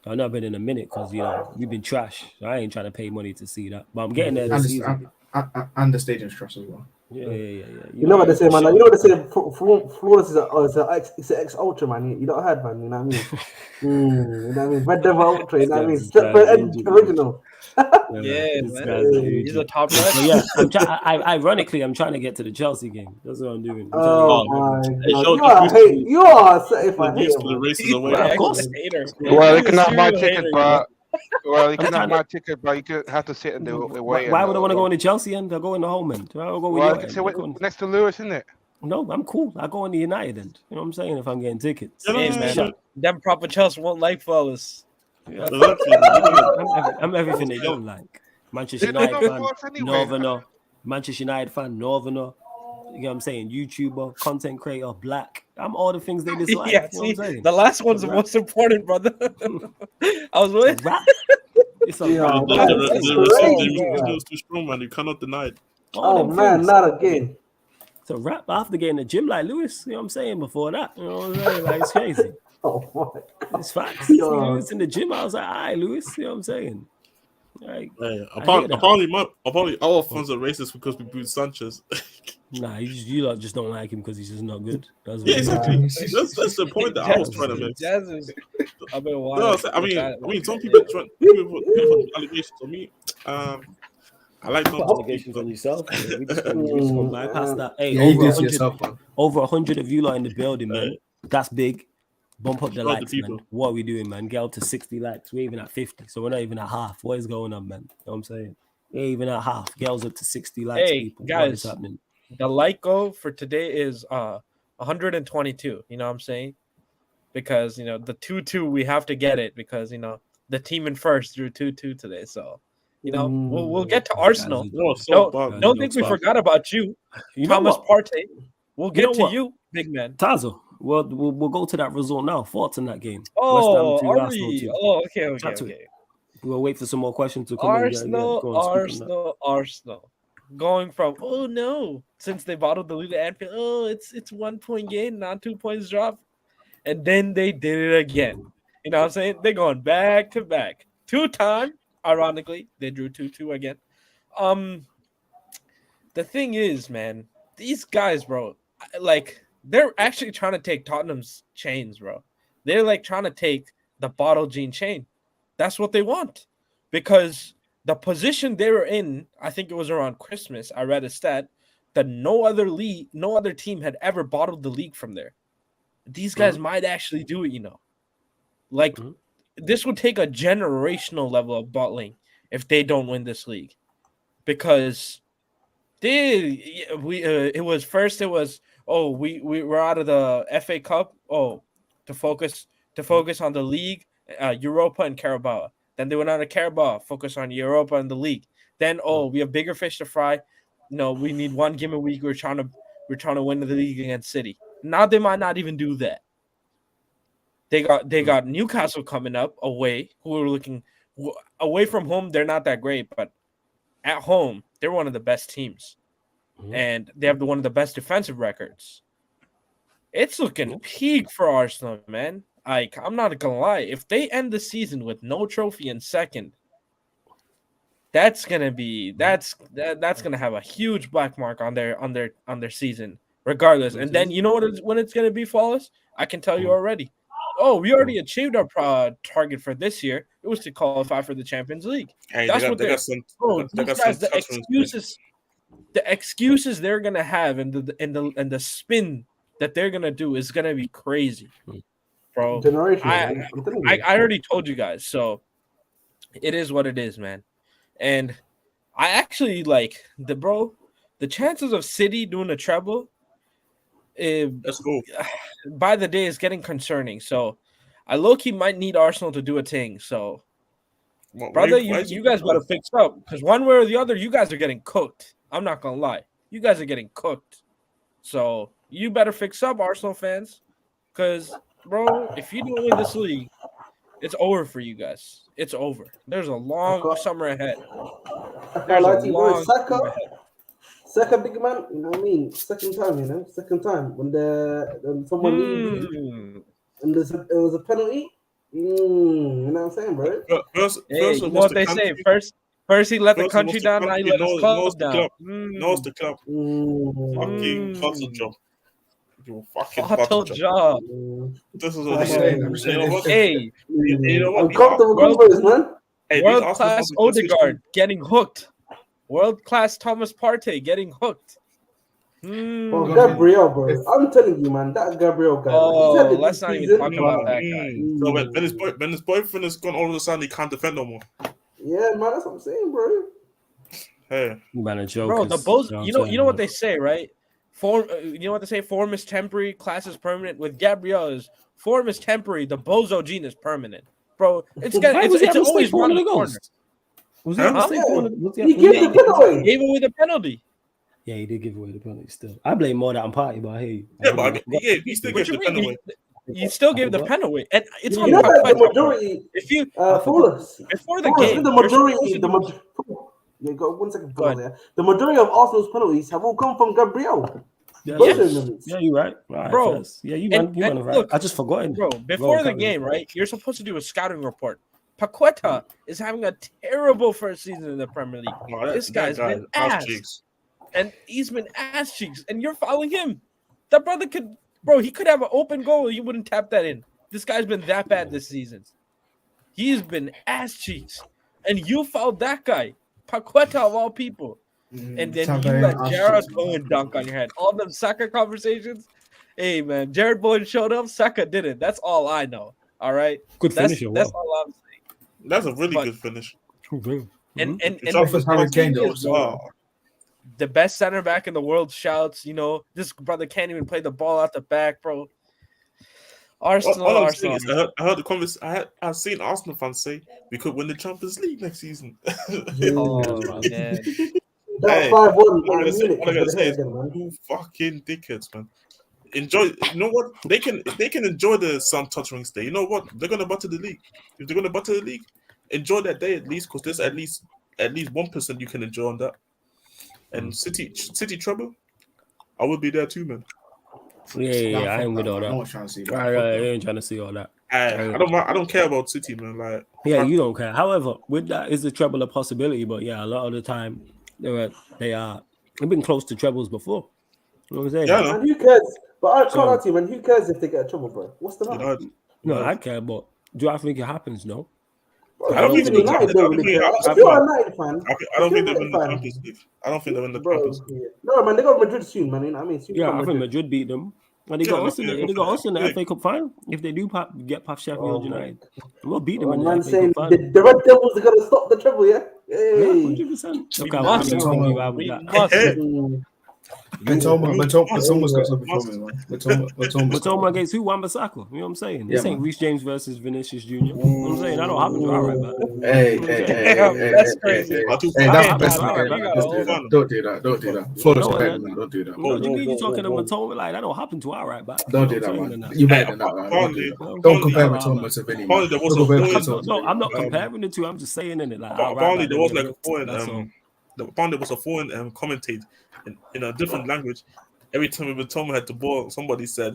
I've not been in a minute because, we've been trash. I ain't trying to pay money to see that. But I'm getting there this season. And the stadium's trash as well. Yeah. You know what they say, man? You know what they say? Flawless is an ex-ultra, man. You don't heard, man. You know what I mean? You know what I mean? Red Devil Ultra, you know what I mean? Step original. Yeah, man. He's a top red. Yeah, ironically, I'm trying to get to the Chelsea game. That's what I'm doing. You are a certified hater. Of course. Well, you can have my ticket, but you can have my ticket, but you could have to sit and do it. Why would I want to go in the Chelsea end? I'll go in the home end. I'll go with you can next to Lewis, isn't it? No, I'm cool. I go in the United end. You know what I'm saying? If I'm getting tickets. Hey, man. Them proper Chelsea won't like fellas. Yeah. I'm everything they don't like. Manchester United fan, Northerner. Manchester United fan, Northerner. You know what I'm saying? YouTuber, content creator, black. I'm all the things they dislike. Yeah, see, the last one's the most important, brother. I was with. It's a the result is too strong, man. You cannot deny it. Oh man, not again. It's a rap. I have to get in the gym like Lewis. You know what I'm saying? Before that, you know what I'm saying? Like, it's crazy. Oh my God. It's facts. Lewis in the gym. I was like, all right, Lewis. You know what I'm saying? Like, apparently, our fans are racist because we booed Sanchez. Nah, you lot just don't like him because he's just not good. That's exactly. That's the point that I was trying to make. I mean, some people put allegations on me. I like allegations on yourself. We just gonna bypass that. Hey, over 100 of you lot in the building, man. That's big. Bump up the likes, man. What are we doing, man? Get up to 60 likes. We're even at 50, so we're not even at half. What is going on, man? You know what I'm saying? We're even at half. Girls up to 60 likes. Hey, people. guys, what is happening? The like goal for today is 122. You know what I'm saying? Because, the 2-2, we have to get it because, the team in first drew 2-2 today. So, we'll get to Arsenal. Don't think we forgot about you, Thomas Partey. We'll get to you, big man. Tazo. We'll go to that result now. Thoughts in that game. Oh, are we? Oh, okay. We'll wait for some more questions to come Arsenal. Going from, oh no, since they bottled the lead at Anfield, it's 1 point gain, not 2 points drop. And then they did it again. You know what I'm saying? They're going back to back. 2-time, ironically, they drew 2-2 again. The thing is, man, these guys, bro, like, they're actually trying to take Tottenham's chains, bro. They're like trying to take the bottle jean chain. That's what they want. Because the position they were in, I think it was around Christmas, I read a stat that no other team had ever bottled the league from there. These guys might actually do it, Like, this would take a generational level of bottling if they don't win this league. Because we were out of the FA Cup. To focus on the league, Europa and Carabao. Then they went out of Carabao, focus on Europa and the league. Then we have bigger fish to fry. we need one game a week. We're trying to win the league against City. Now they might not even do that. They got Newcastle coming up away, who are looking away from home. They're not that great, but at home they're one of the best teams, and they have one of the best defensive records. It's looking peak for Arsenal, man. Like, I'm not gonna lie, if they end the season with no trophy in second, that's gonna have a huge black mark on their season, regardless. And then you know when it's gonna be, flawless? I can tell you already. Oh, we already achieved our target for this year. It was to qualify for the Champions League. Hey, That's what they got some. the excuses they're gonna have and the spin that they're gonna do is gonna be crazy, bro. I already told you guys, so it is what it is, man. And I actually like the chances of City doing a treble. Let's go. By the day is getting concerning. So I low-key might need Arsenal to do a thing. So brother, you guys better fix up, because one way or the other, you guys are getting cooked. I'm not gonna lie. You guys are getting cooked. So you better fix up, Arsenal fans. Because, bro, if you don't win this league, it's over for you guys. It's over. There's a long summer ahead. Saka, big man, you know what I mean? Second time when someone leaves and it was a penalty. You know what I'm saying, bro? First, you know what they say? First he let the country down, now he let his club down. Knows the club. Fucking puzzle job. You fucking puzzle job. This is what I'm saying. Hey, you know what? Uncomfortable converse, man. World-class Odegaard getting hooked. World-class Thomas Partey getting hooked. Gabriel, bro. I'm telling you, man, that Gabriel guy. Let's not even talk about that guy. So when his boyfriend is gone, all of a sudden he can't defend no more. Yeah, man, that's what I'm saying, bro. Hey, man, a joke. Bro, the both. You know what they say, right? Form. You know what they say? Form is temporary, class is permanent. With Gabriel, form is temporary. The bozo gene is permanent, bro. It's always one of the corner. Was that He gave the penalty. Gave away the penalty. Yeah, he did give away the penalty still. I blame more that Party, but hey. Yeah, but he still gave the penalty away. You still gave the pen away. And it's on the majority. If you before the game, the majority, go 1 second. The majority of Arsenal's penalties have all come from Gabriel. Yeah, you're right. Bro. Yeah, you went right. Look, I just forgot. Bro, before the game, right? You're supposed to do a scouting report. Paqueta is having a terrible first season in the Premier League. This guy's been ass cheeks. And he's been ass cheeks. And you're fouling him. That brother he could have an open goal. He wouldn't tap that in. This guy's been that bad this season. He's been ass cheeks. And you fouled that guy. Paqueta of all people. And then you let Jared Bowen dunk on your head. All them Saka conversations. Hey, man. Jared Bowen showed up. Saka didn't. That's all I know. All right? Good finish. That's all I'm saying. That's a really good finish. And the best center back in the world shouts, this brother can't even play the ball out the back, bro. Arsenal. I heard the conversation. I've seen Arsenal fans say we could win the Champions League next season. Oh man. That 5-1. All I gotta say is, you fucking dickheads, man. Enjoy. You know what? They can enjoy the Sam Touchings day. You know what? They're gonna butter the league. If they're gonna butter the league, enjoy that day at least, because there's at least 1% you can enjoy on that. And City treble, I would be there too, man. Yeah, I ain't with all that. I ain't trying to see all that. I don't care about City, man. Like, yeah, you don't care. However, with that, is the treble a possibility? But yeah, a lot of the time they've been close to trebles before. You know what I'm saying? Yeah, and who cares? But I can't lie to you, man. Who cares if they get a treble, bro? What's the matter? No, I care, but do I think it happens? No. I don't think they're in the Champions League. I don't think they're in the Champions League. I don't think they're in the Champions League. No, man, they got Madrid soon, man. I mean, I think Madrid beat them. And they got us in the FA Cup final. If they do get past Sheffield United, we'll beat them in the FA Cup final. The Red Devils are going to stop the treble, yeah? Yeah, 100%. Look how I'm telling you, Matoma's got something for me, man. Matoma against who? Wan-Bissaka. You know what I'm saying? This Yeah, ain't man. Reece James versus Vinicius Jr. You know what I'm saying? That don't happen to our right back. Hey, That's crazy. Hey, That's that's the the best Alright, thing. man. Don't do that. Flawless No, better man. than that. Don't do that. What do you mean you talking to Matoma like that? Don't happen to our right back. Don't do You know that, what I'm saying? man. You better than that, man. Don't do that. Don't compare Matoma to Vinny. Apparently there was Don't compare a Matoma to No, Vinny. I'm not comparing the two. I'm just saying in it. Like, our right apparently back there was don't like a get foreign that's all. apparently there was a foreign commentate in a different language. Every time Matoma had the ball, somebody said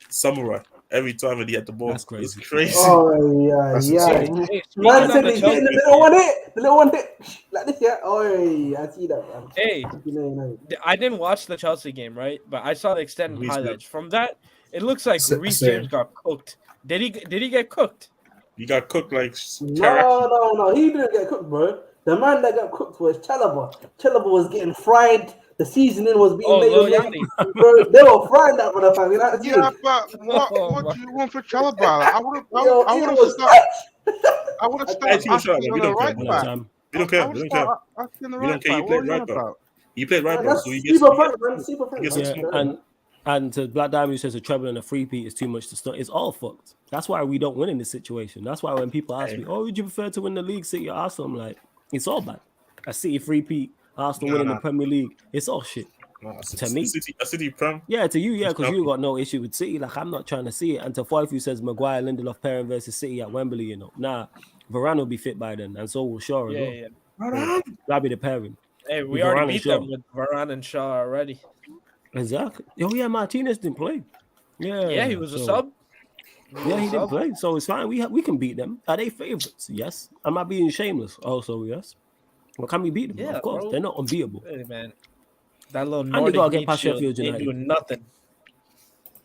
samurai. Every time that he had the ball, That's crazy. It's crazy. Oh yeah, That's yeah. insane. Hey, Man speaking said of the he's getting the Chelsea, little one hit. The little one hit. Like this, yeah. Oh, I see that, man. hey, You know. I didn't watch the Chelsea game, right? But I saw the extended Me too. highlights. From that, it looks like Reece Same. James got cooked. Did he get cooked? You got cooked like teriyaki. No. He didn't get cooked, bro. The man that got cooked was Chalobah. Chalobah was getting fried. The seasoning was being Oh, laid on Loyani. there. Bro, they were frying that motherfucker. You know what I'm saying? Yeah, but Oh, what my- do you want for Chalobah? I would Yo, have it was started Hey, shut up, asking we on the don't care, right we One at a back. time. We don't care. We don't care. Asking the We don't right care. You back. What played are you right on back. about? You played right Man, back, that's so you get super friend, man. Super friend. gets man. some Yeah, smoke. and to Black Diamond who says a treble and a three-peat is too much to start. It's all fucked. That's why we don't win in this situation. That's why when people ask me, "Oh, would you prefer to win the league, City or Arsenal?" I'm like, it's all bad. A City three-peat, Arsenal winning the Premier League. It's all shit. To me. A City Prem. Yeah, to you, yeah, because you Okay. got no issue with City. Like, I'm not trying to see it. And to Foyfu says Maguire, Lindelof pairing versus City at Wembley, you know. Nah, Varane will be fit by then, and so will Shaw as well. Yeah. That'll be the pairing. Hey, we With Varane already and beat Shaw. them with Varane and Shaw already. Exactly. Oh, yeah, Martinez didn't play. Yeah, he was a so- sub. Yeah, he didn't Sub. play, so it's fine. We can beat them. Are they favorites? Yes. Am I being shameless? Also, yes. Well, can we beat them? Yeah, of course. bro. They're not unbeatable. Hey, man. That little they Nordic gotta get meat past shield Sheffield ain't United. doing nothing.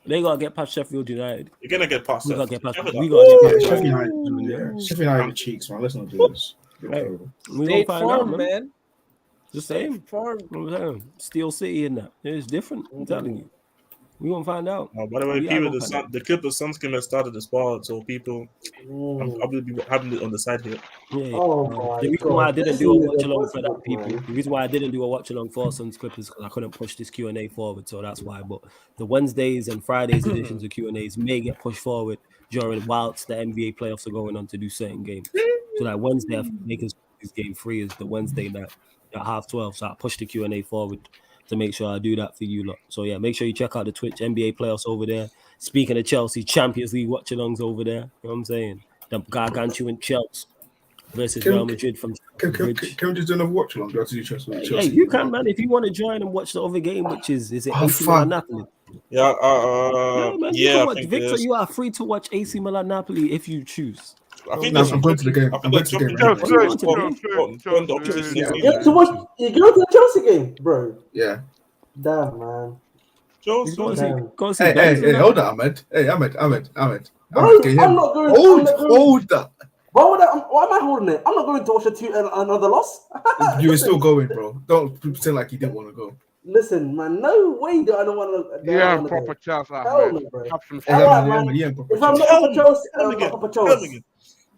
They gotta get past Sheffield United. You're gonna get past We that. gotta get past. Sheffield We are- gotta get Yeah, past. Sheffield United. Sheffield United cheeks, man. Let's not do this. Hey, we gonna State find out, Farm, man. man. The same. Farm. You know what I'm saying? Steel City in that. It's different. I'm telling you. We gonna find out. By the way, We are people, gonna find out. the Clippers sunscreen has started the spot, so people, I will be having it on the side here. Yeah. Oh The my reason why I God. didn't This do a is watch along for that impossible, people. man. The reason why I didn't do a watch along for Suns Clippers because I couldn't push this Q&A forward, so that's why. But the Wednesdays and Fridays editions of Q&As may get pushed forward during whilst the NBA playoffs are going on to do certain games. So like Wednesday, I think Lakers game 3 is the Wednesday night at 12:30. So I pushed the Q&A forward to make sure I do that for you lot. So yeah, make sure you check out the Twitch NBA playoffs over there. Speaking of Chelsea, Champions League watch alongs over there. You know what I'm saying? The gargantuan Chelsea versus Real Madrid from Can Bridge. we just do another watch along? Do I have to do Chelsea? Hey, you can, man. If you want to join and watch the other game, which is it Oh, AC Milan fuck. Napoli? Yeah, Yeah, man. You yeah. can I watch think Victor. it is. You are free to watch AC Milan Napoli if you choose. I think No, there's I'm going to the game. I I'm think going to the game. there's What do you want to do? the opposition Yeah. is You go to watch. You go to the Chelsea game, bro. Yeah. Damn, man. You go and see, Damn. go and see Hey, Benzema. hold on, Ahmed. Hey, Ahmed. Bro, Ahmed, can you hear I'm me? not going. I'm not going. Hold that. Why am I holding it? I'm not going to watch another loss. You were still going, bro. Don't pretend like you didn't want to go. Listen, man. No way do I don't want to. Yeah, proper Chelsea, Hell man. no, bro. Have some Hey, All right, man, man. yeah, proper If I'm Chelsea. not Papa Chelsea, Tell I'm me not again. Papa Tell me Chelsea. again.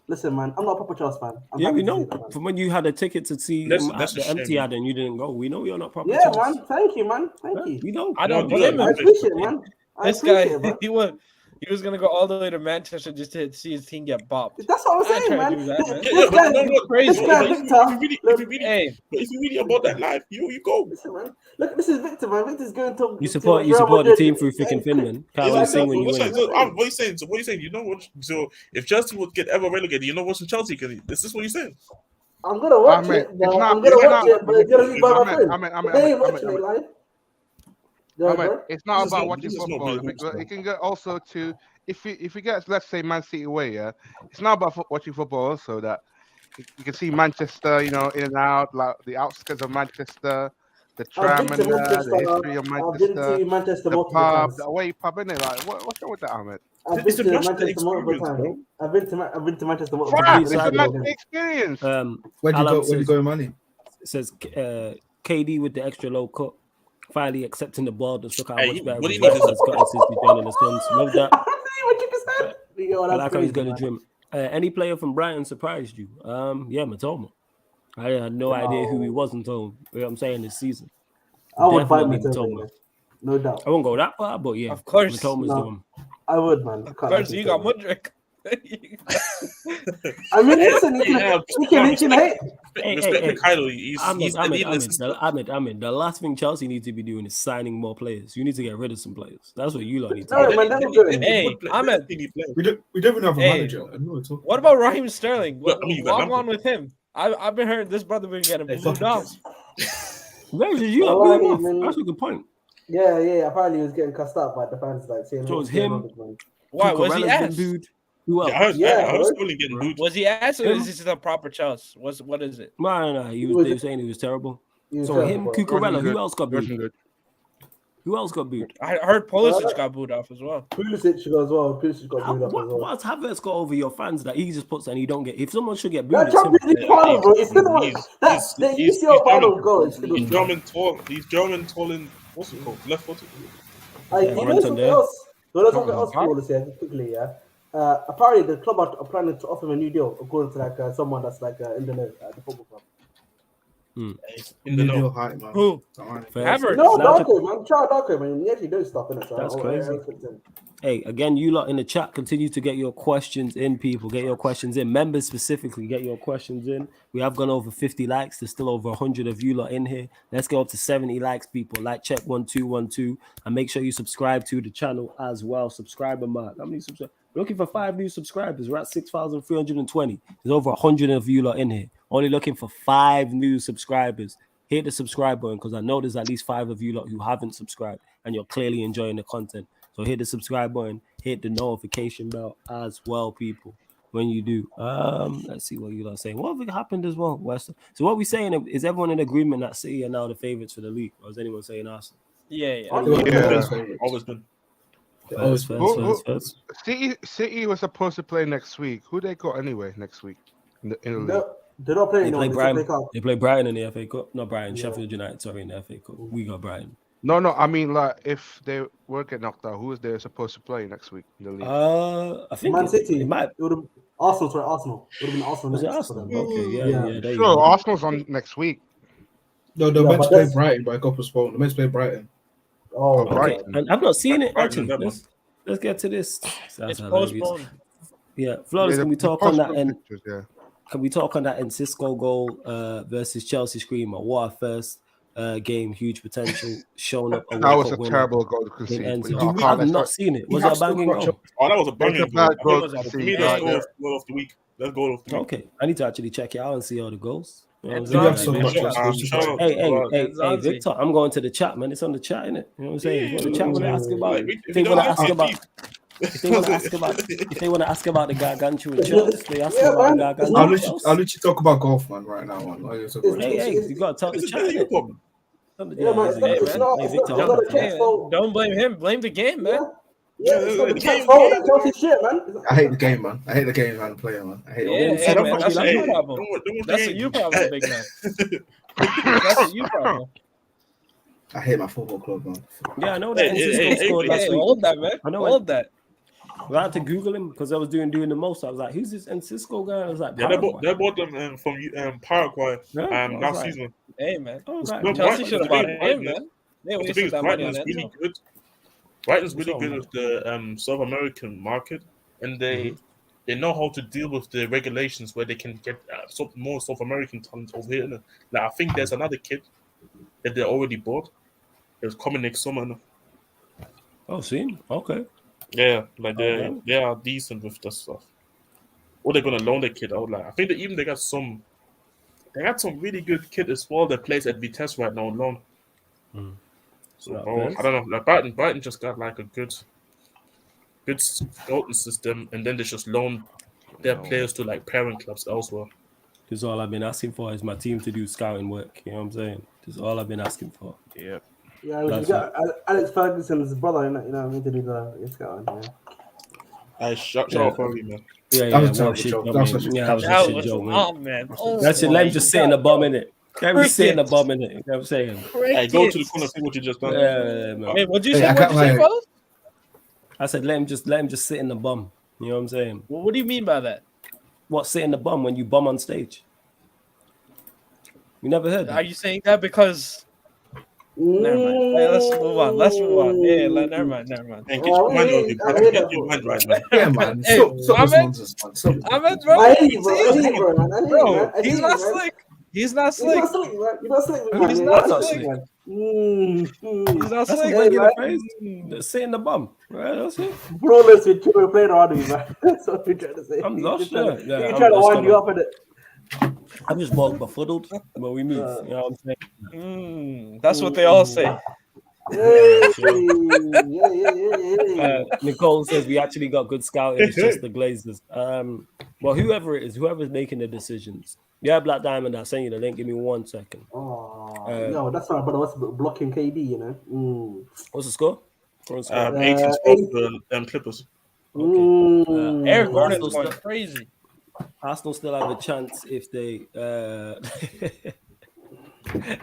Listen, man. I'm not Papa Chelsea fan. I'm Yeah, happy we to know. say that, man. From when you had a ticket to see That's at a the shame, empty man. ad and you didn't go. We know you're not proper. Yeah, Chelsea. man. Thank you, man. Yeah, Thank you. we know. I don't No, blame I him. appreciate it, man. I This guy, appreciate it, man. he was gonna go all the way to Manchester just to see his team get bopped. That's what I'm I ain't saying, trying to man. do that, man. This Yeah, guy, but no, crazy. this guy, But Victor. if you really about that life, you go. Listen, man. Look, this is Victor, man. Victor's going to. You support the team through thick and thin, man. Can't Yeah, really sing when you what's win. that? What are you saying? So what are you saying? You know what? So if Chelsea would get ever relegated, you know what's in Chelsea? Is this what you're saying? I'm gonna watch Ahmed, it, but it's not- I'm gonna it's watch not- it, but it's gonna be by my Ahmed, friend. Ahmed, They ain't Ahmed, watching it Ahmed. live. Go ahead, Ahmed, bro. it's not This is about not- watching this is not football. being hopeful. It can get also to if you get, let's say, Man City away. Yeah, it's not about watching football. Also, that you can see Manchester, in and out, like the outskirts of Manchester, the tram I've and been to Manchester. the history of I've been Manchester, to Manchester the multiple pub, times. the away pub, innit? Like, what's wrong with that, Ahmed? I've It's been a to Manchester Manchester multiple experience, times. bro. I've been to Manchester multiple Fuck, times. Complete it's a side Manchester note. experience. Where'd you Alan go? Where'd you says- go, Manny? Says KD with the extra low cut, finally accepting the ball and look how Hey, much better what do you results mean? he's gotten since he joined in the Suns. Love that. What you just said? Yo, I that's like how he's crazy, going to man. gym. Any player from Brighton surprised you? Yeah, Matoma. I had no idea who he was until, you know what I'm saying, this season. I would buy Definitely Matoma, Matoma. man. No doubt. I won't go that far, but yeah, Of course. Matoma's the No. one. I would, man. Of course, you got Mudryk. I mean, listen, you Yeah, can hate. Respect Mikhailo. He's elite in the system. Ahmed, the last thing Chelsea needs to be doing is signing more players. You need to get rid of some players. That's what you lot need to No, do. man, that's good. Hey, Ahmed, We don't even have a Hey. manager. I know it's all. what about Raheem Sterling? Well, I mean, you got Log on Lampard. with him. I've been hearing this brother been getting Hey, moved fuck off. Where did you Well, lot I move off? mean- That's a good point. Yeah. Apparently, he was getting cussed out by the fans, like saying, So it's "What's going him. on with man?" Why was he Cucurella's been asked? booed. Who else? Yeah, I Yeah, was bro. only getting booed. Was he asked, or Him? is this a proper Chelsea? What is it? No. They were saying he was terrible. He was So terrible, him, bro. Cucurella. Who good. else got Wasn't booed? good. Who else got booed? I heard Pulisic got booed off as well. Pulisic got as well. Pulisic got booed up as well. What's Havertz got over your fans that he just puts and he don't get? If someone should get booed, That it's him. Champions League final, bro. It's still He's- that's the he's UCL final German. goal. It's still He's German tall. He's German tall and what's it called? Left footed. You know Brenton something there. else? You know something Huh? else, Flawless, yeah, quickly, yeah. Apparently, the club are planning to offer him a new deal, according to like someone that's like in the football club. In the New deal know. height, man. Who? Alright. Havertz. No, That's Darko, man. Charles Darko, man. He actually knows stuff in it. So That's I crazy. respect him. Hey, again, you lot in the chat, continue to get your questions in, people. Get your questions in. Members specifically, get your questions in. We have gone over 50 likes. There's still over 100 of you lot in here. Let's go up to 70 likes, people. Like, check 1212. And make sure you subscribe to the channel as well. Subscriber mark. How many subscribers? We're looking for 5 new subscribers. We're at 6,320. There's over 100 of you lot in here. Only looking for 5 new subscribers. Hit the subscribe button because I know there's at least 5 of you lot who haven't subscribed and you're clearly enjoying the content. So hit the subscribe button, hit the notification bell as well, people. When you do, let's see what you lot are saying. What happened as well, West? So what we saying is everyone in agreement that City are now the favorites for the league, or is anyone saying Arsenal? Yeah. They Oh, were yeah. always favourites. Always been. They're always First. City was supposed to play next week. Who they got anyway next week in the league? They're not playing They play anyone. Brighton. They play Brighton in the FA Cup. Not Brighton, Sheffield United. Sorry, in the FA Cup. We got Brighton. No, I mean like if they were get knocked out, who is they supposed to play next week in the league? I think Man City. It might. It would have Arsenal. Sorry, Arsenal. It would have been Arsenal. Was it next Arsenal? for them. Okay, yeah. There you Sure, go. Arsenal's on next week. No, they're Yeah, meant but to play that's- Brighton, but I got postponed. They're meant to play Brighton. Oh, Okay. right. And I've not seen it Brighton, actually. that one. Let's get to this. That's It's hilarious. postponed. Yeah, Flawless. Yeah, Can we the talk on that? postponed And fixtures, yeah. can we talk on that Cisco goal versus Chelsea screamer? What a first game, huge potential, showing up. That was a winner. terrible goal to In concede. ends. but you Dude, can't I've not expect- seen it. Was You it a have to banging watch goal? Oh, that was a banging It's a goal. bad goal For to me, see, that's right, goal of the week. That's goal of the week. Okay, I need to actually check it out and see all the goals. You know what I'm It's saying? You have on to there, watch man. it. Shout out Hey, to, Zanzi. Victor, I'm going to the chat, man. It's on the chat, innit? You know what I'm saying? It's on the chat when they ask about Like, it. if They you want don't to ask have about. teeth. If they want to ask about, if they want to ask about the gargantuan Chelsea, they ask Yeah, about the man. gargantuan I'll Chelsea. let you talk about golf, man, right now, man. I'll let you talk about Hey, Chelsea. you got to tell the It's chat, a you innit? problem. Yeah, man. Yeah, It's not. hey, It's not. hey, It's Victor, not. It's hold not on. the Chelsea fault. Don't blame him. Blame the game, man. Yeah, it's not the the Chelsea game, fault. the That Chelsea shit, man. I hate the game, man. I hate the game and the player, man. I hate all Yeah, this. hey, don't man, fuck that's you a like you that. problem. Don't watch That's the a game. you problem, big man. That's a you problem. I hate my football club, man. Yeah, I know that. Hey, Cisco hey, scored hey, last Hey, week. hold that, man. I know Hold that. I had to Google him because I was doing the most. I was like, who's this Cisco guy? I was like, Yeah, Paraguay. they bought them from Paraguay Yeah, I was last like- season. Hey, man. I was like, Well, Chelsea Brighton- should have the bought thing is him, Brighton man. They The thing wasted is, that Brighton money on is really Enzo. good. Brighton's really What's good wrong, with the South American market, and Mm-hmm. they know how to deal with the regulations where they can get more South American talent over here. innit? Like, I think there's another kid that they already bought. It's coming next summer. Oh, see? Okay. Yeah, like Okay. they are decent with that stuff. Or they're gonna loan the kid out. Like I think they got some really good kid as well that plays at Vitesse right now on loan. So Yeah, bro, nice. I don't know. Like Brighton just got like a good scouting system, and then they just loan their players to like parent clubs elsewhere. This is all I've been asking for is my team to do scouting work. You know what I'm saying? This is all I've been asking for. Yeah. Yeah, we That's got Alex Ferguson's brother. You know, me to do the scouting. Yeah. I shut Yeah. up early, man. Yeah, That was a what terrible shit joke. joke, That was man. such a- Yeah, that was a That shit was joke, man. oh man. Oh, That's it. Let him just sit in the bum in it. Let him sit in the bum in it. You know what I'm saying? Hey, go to the corner, see what you just done. Yeah, man. Wait, what'd you Hey, say? I What'd you can't say, lie. fellas? I said let him just sit in the bum. You know what I'm saying? Well, what do you mean by that? What sit in the bum when you bum on stage? You never heard Are that? you saying that because Never mind. Hey, let's move on. Let's move on. Yeah, never mind. Man, get your mind out of it. Get your mind right, man. Yeah, man. Hey, Stop this Ahmed? nonsense, man. Stop it. Ahmed, bro. I hate you, bro. I See? hate you, bro, man. I hate you, Bro, man. I hate he's you, not man. slick. He's not He's slick. not slick, man. You're not slick, man. He's You're not not slick. slick, man. He's not That's a slick. regular man. phrase. Sit in the bum. Right? That's it. Flawless with you playing around you, man. That's what you're trying to say. I'm lost. Yeah, You're I'm trying to just wind you up in it. I'm just more befuddled, but we move. You know what I'm saying? That's what they all say. Yeah. Nicole says we actually got good scouting. It's just the Glazers. Well, whoever it is, whoever's making the decisions. Yeah, Black Diamond. I'll send you the link. Give me 1 second. No, that's not. But what's blocking KD? You know. What's the score? 18-12 for Clippers. Okay. Eric Gordon's Arsenal going still- crazy. Arsenal still have a chance if they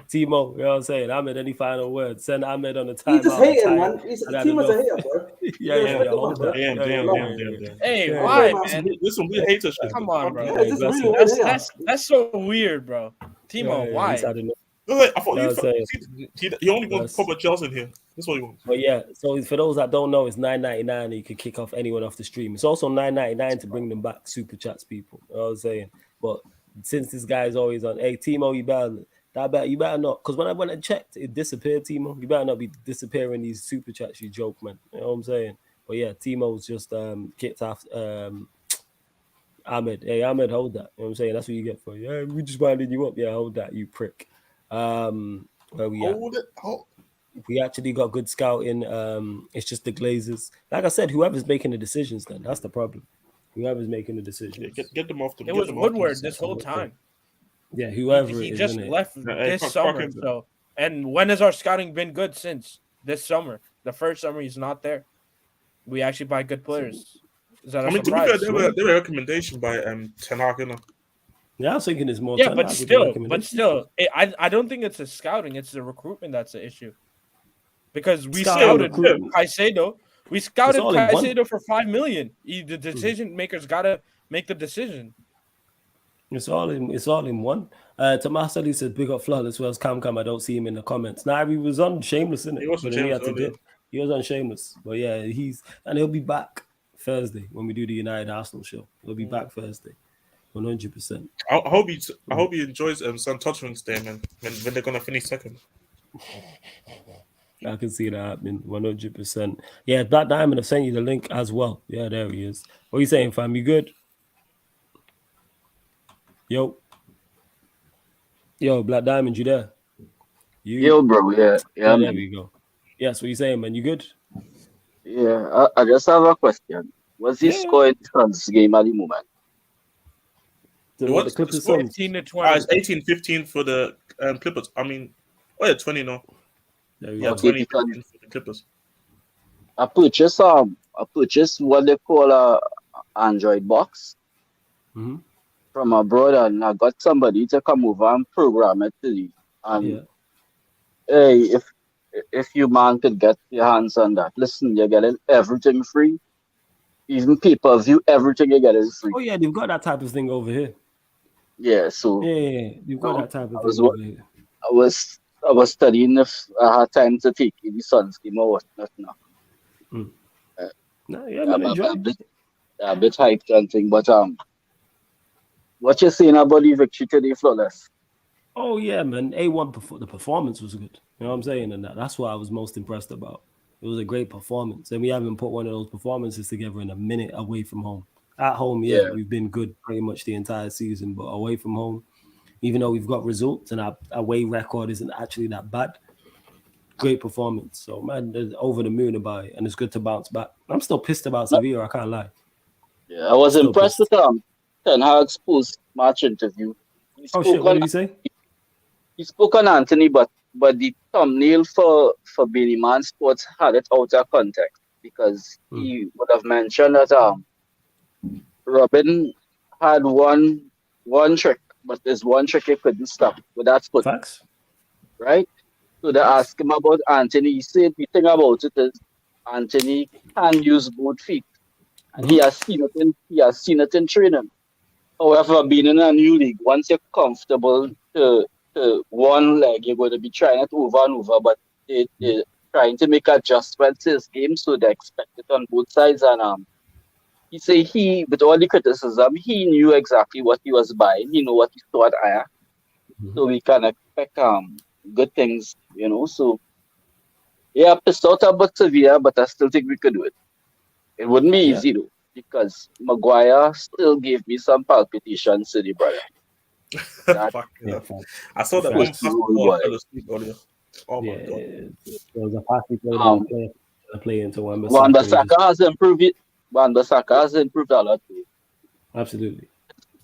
Timo, you know what I'm saying? Ahmed, any final words? Send Ahmed on the timeout. He's just hating, man. Team is a hater, bro. Yeah, hold that. Damn. Hey, Yeah. why, Yeah. man? Listen, we hate us. Come on, bro. Yeah, it's just that's really it. weird hater. That's so weird, bro. Timo, why? I thought No, you only want That's- proper gels in here. That's what you want. But yeah, so for those that don't know, it's $9.99 and you can kick off anyone off the stream. It's also $9.99 to bring them back, super chats, people. You know what I'm saying? But since this guy's always on, hey Timo, you better not, because when I went and checked, it disappeared, Timo. You better not be disappearing these super chats, you joke, man. You know what I'm saying? But yeah, Timo's just kicked off Ahmed. Hey Ahmed, hold that. You know what I'm saying? That's what you get for it. Yeah, we just winding you up. Yeah, hold that, you prick. Where we at? We actually got good scouting. It's just the Glazers. Like I said, whoever's making the decisions, then that's the problem. Whoever's making the decisions. Get them off them. It was Woodward this whole time. Yeah, whoever He it is, just innit? left this summer. So, and when has our scouting been good since this summer? The first summer he's not there. We actually buy good players. Is that a to be surprise? fair, they were a recommendation by Ten Hag, you know. Yeah, I was thinking it's more. Yeah, Ten but Hag with the still, recommendation. I don't think it's the scouting; it's the recruitment that's the issue. Because we Scouting, scouted recruitment. Caicedo, we scouted all in one. Caicedo for $5 million. The decision makers gotta make the decision. It's all in one. Tomas Ali says big up Flawless as well as Cam. I don't see him in the comments. Nah, he was on Shameless, innit? He was on But then Shameless had to earlier. dip. He was on Shameless. But yeah, he'll be back Thursday when we do the United Arsenal show. He'll be back Thursday. 100%. I hope he enjoys St. Touchman's Day, man. When they're gonna finish second. I can see that happening 100%. Yeah, Black Diamond have sent you the link as well. Yeah, there he is. What are you saying, fam? You good? Yo, Black Diamond, you there? Yo, bro, yeah, There man. we go. Yes, what you saying, man? You good? Yeah, I just have a question. What's the score in Suns game at the moment? The Clippers Suns. 15-20. It's 18-15 for the Clippers. I mean, 20 now. There we Yeah, go. 20 for the Clippers. I purchased what they call a Android box Mm-hmm. from abroad, and I got somebody to come over and program it to me. And Yeah. hey, if you man could get your hands on that, listen, you're getting everything free. Even pay-per-view, everything you're getting free. Oh yeah, they've got that type of thing over here. Yeah, so Yeah, they've got that type of I was thing over here. I was studying if I had time to take in the Suns game or whatnot now. No, yeah, man, enjoy. A bit hyped and thing, but what you saying about the victory today, Flawless? Oh yeah, man. The performance was good. You know what I'm saying? And that's what I was most impressed about. It was a great performance, and we haven't put one of those performances together in a minute away from home. At home, yeah, we've been good pretty much the entire season, but away from home, even though we've got results and our away record isn't actually that bad, great performance. So man, they're over the moon about it, and it's good to bounce back. I'm still pissed about Sevilla. I can't lie. Yeah, I was Still impressed pissed. with Ten Hag's post-match interview. Oh shit! What did he say? He spoke on Anthony, but the thumbnail for Billy Man Sports had it out of context because he would have mentioned that Robin had one trick, but there's one trick he couldn't stop with that foot. Facts. Right? So they asked him about Anthony. He said the thing about it is Anthony can use both feet. And he has seen it in training. However, being in a new league, once you're comfortable to one leg, you're going to be trying it over and over, but they're trying to make adjustments to his game, so they expect it on both sides. And he say with all the criticism, he knew exactly what he was buying. He knew what he saw at Ajax, so we can expect good things, So yeah, pissed out about Sevilla, but I still think we could do it. It wouldn't be easy though, because Maguire still gave me some palpitations, City brother. Fuck yeah. I saw that one pass before I fell asleep earlier. Oh my god. There was a pass he play into Wan-Bissaka has improved it. Wan-Bissaka has improved a lot too. Absolutely.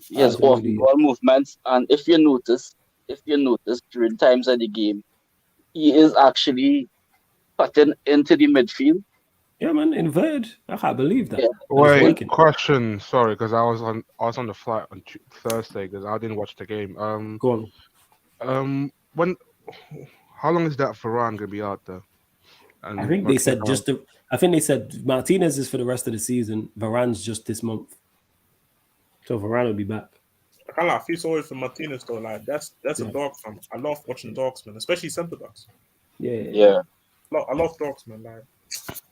He has off-ball movements, and if you notice during times of the game, he is actually cutting into the midfield. Yeah, man, inverted. I can't believe that. Yeah. Wait, question. Sorry, because I was on the flight on Thursday because I didn't watch the game. Go on. How long is that Varane gonna be out there? And I think they said Martinez is for the rest of the season. Varane's just this month. So Varane will be back. I feel sorry for Martinez though. Like that's a dog fan. I love watching dogs, man, especially centre backs. Yeah. I love dogs, man. Like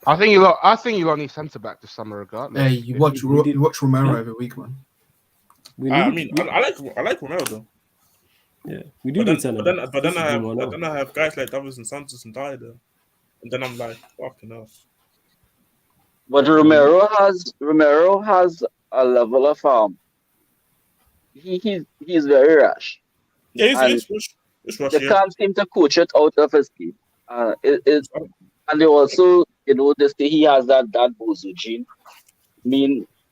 I think you lot need centre back this summer, regardless. Hey, you watch Romero every week, man. I like Romero though. Yeah, we do need centre backs. But then I have guys like Davis and Santos and Dyer there, and then I'm like, fucking hell. But Romero has a level of he's very rash. Yeah, he's rash. They can't seem to coach it out of his game. And they also, they say he has that Bozo gene.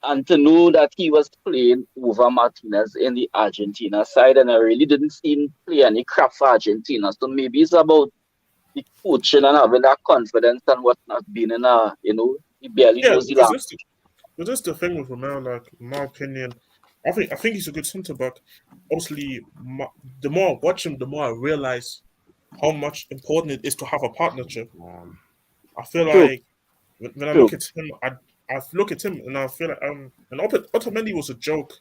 And to know that he was playing over Martinez in the Argentina side, and I really didn't see him play any crap for Argentina. So maybe it's about the coaching and having that confidence and whatnot, being in he barely knows the language. But that's the thing with Romero, like, in my opinion, I think he's a good centre back. Obviously, the more I watch him, the more I realize how much important it is to have a partnership. I feel like when I look at him, I look at him and I feel like and Otamendi was a joke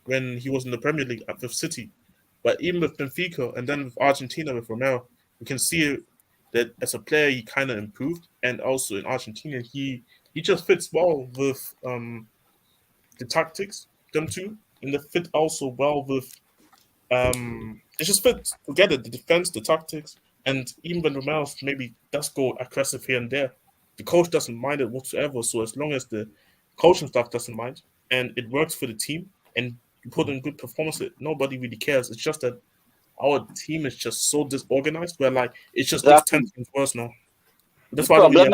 when he was in the Premier League with City, but even with Benfica and then with Argentina with Romero, we can see that as a player he kind of improved, and also in Argentina he just fits well with the tactics, them two, and they fit also well with it just fits together, the defense, the tactics, and even when Romero maybe does go aggressive here and there, the coach doesn't mind it whatsoever. So as long as the coaching staff doesn't mind and it works for the team and you put in good performances, nobody really cares. It's just that our team is just so disorganized where like it's just 10 times worse now. That's the problem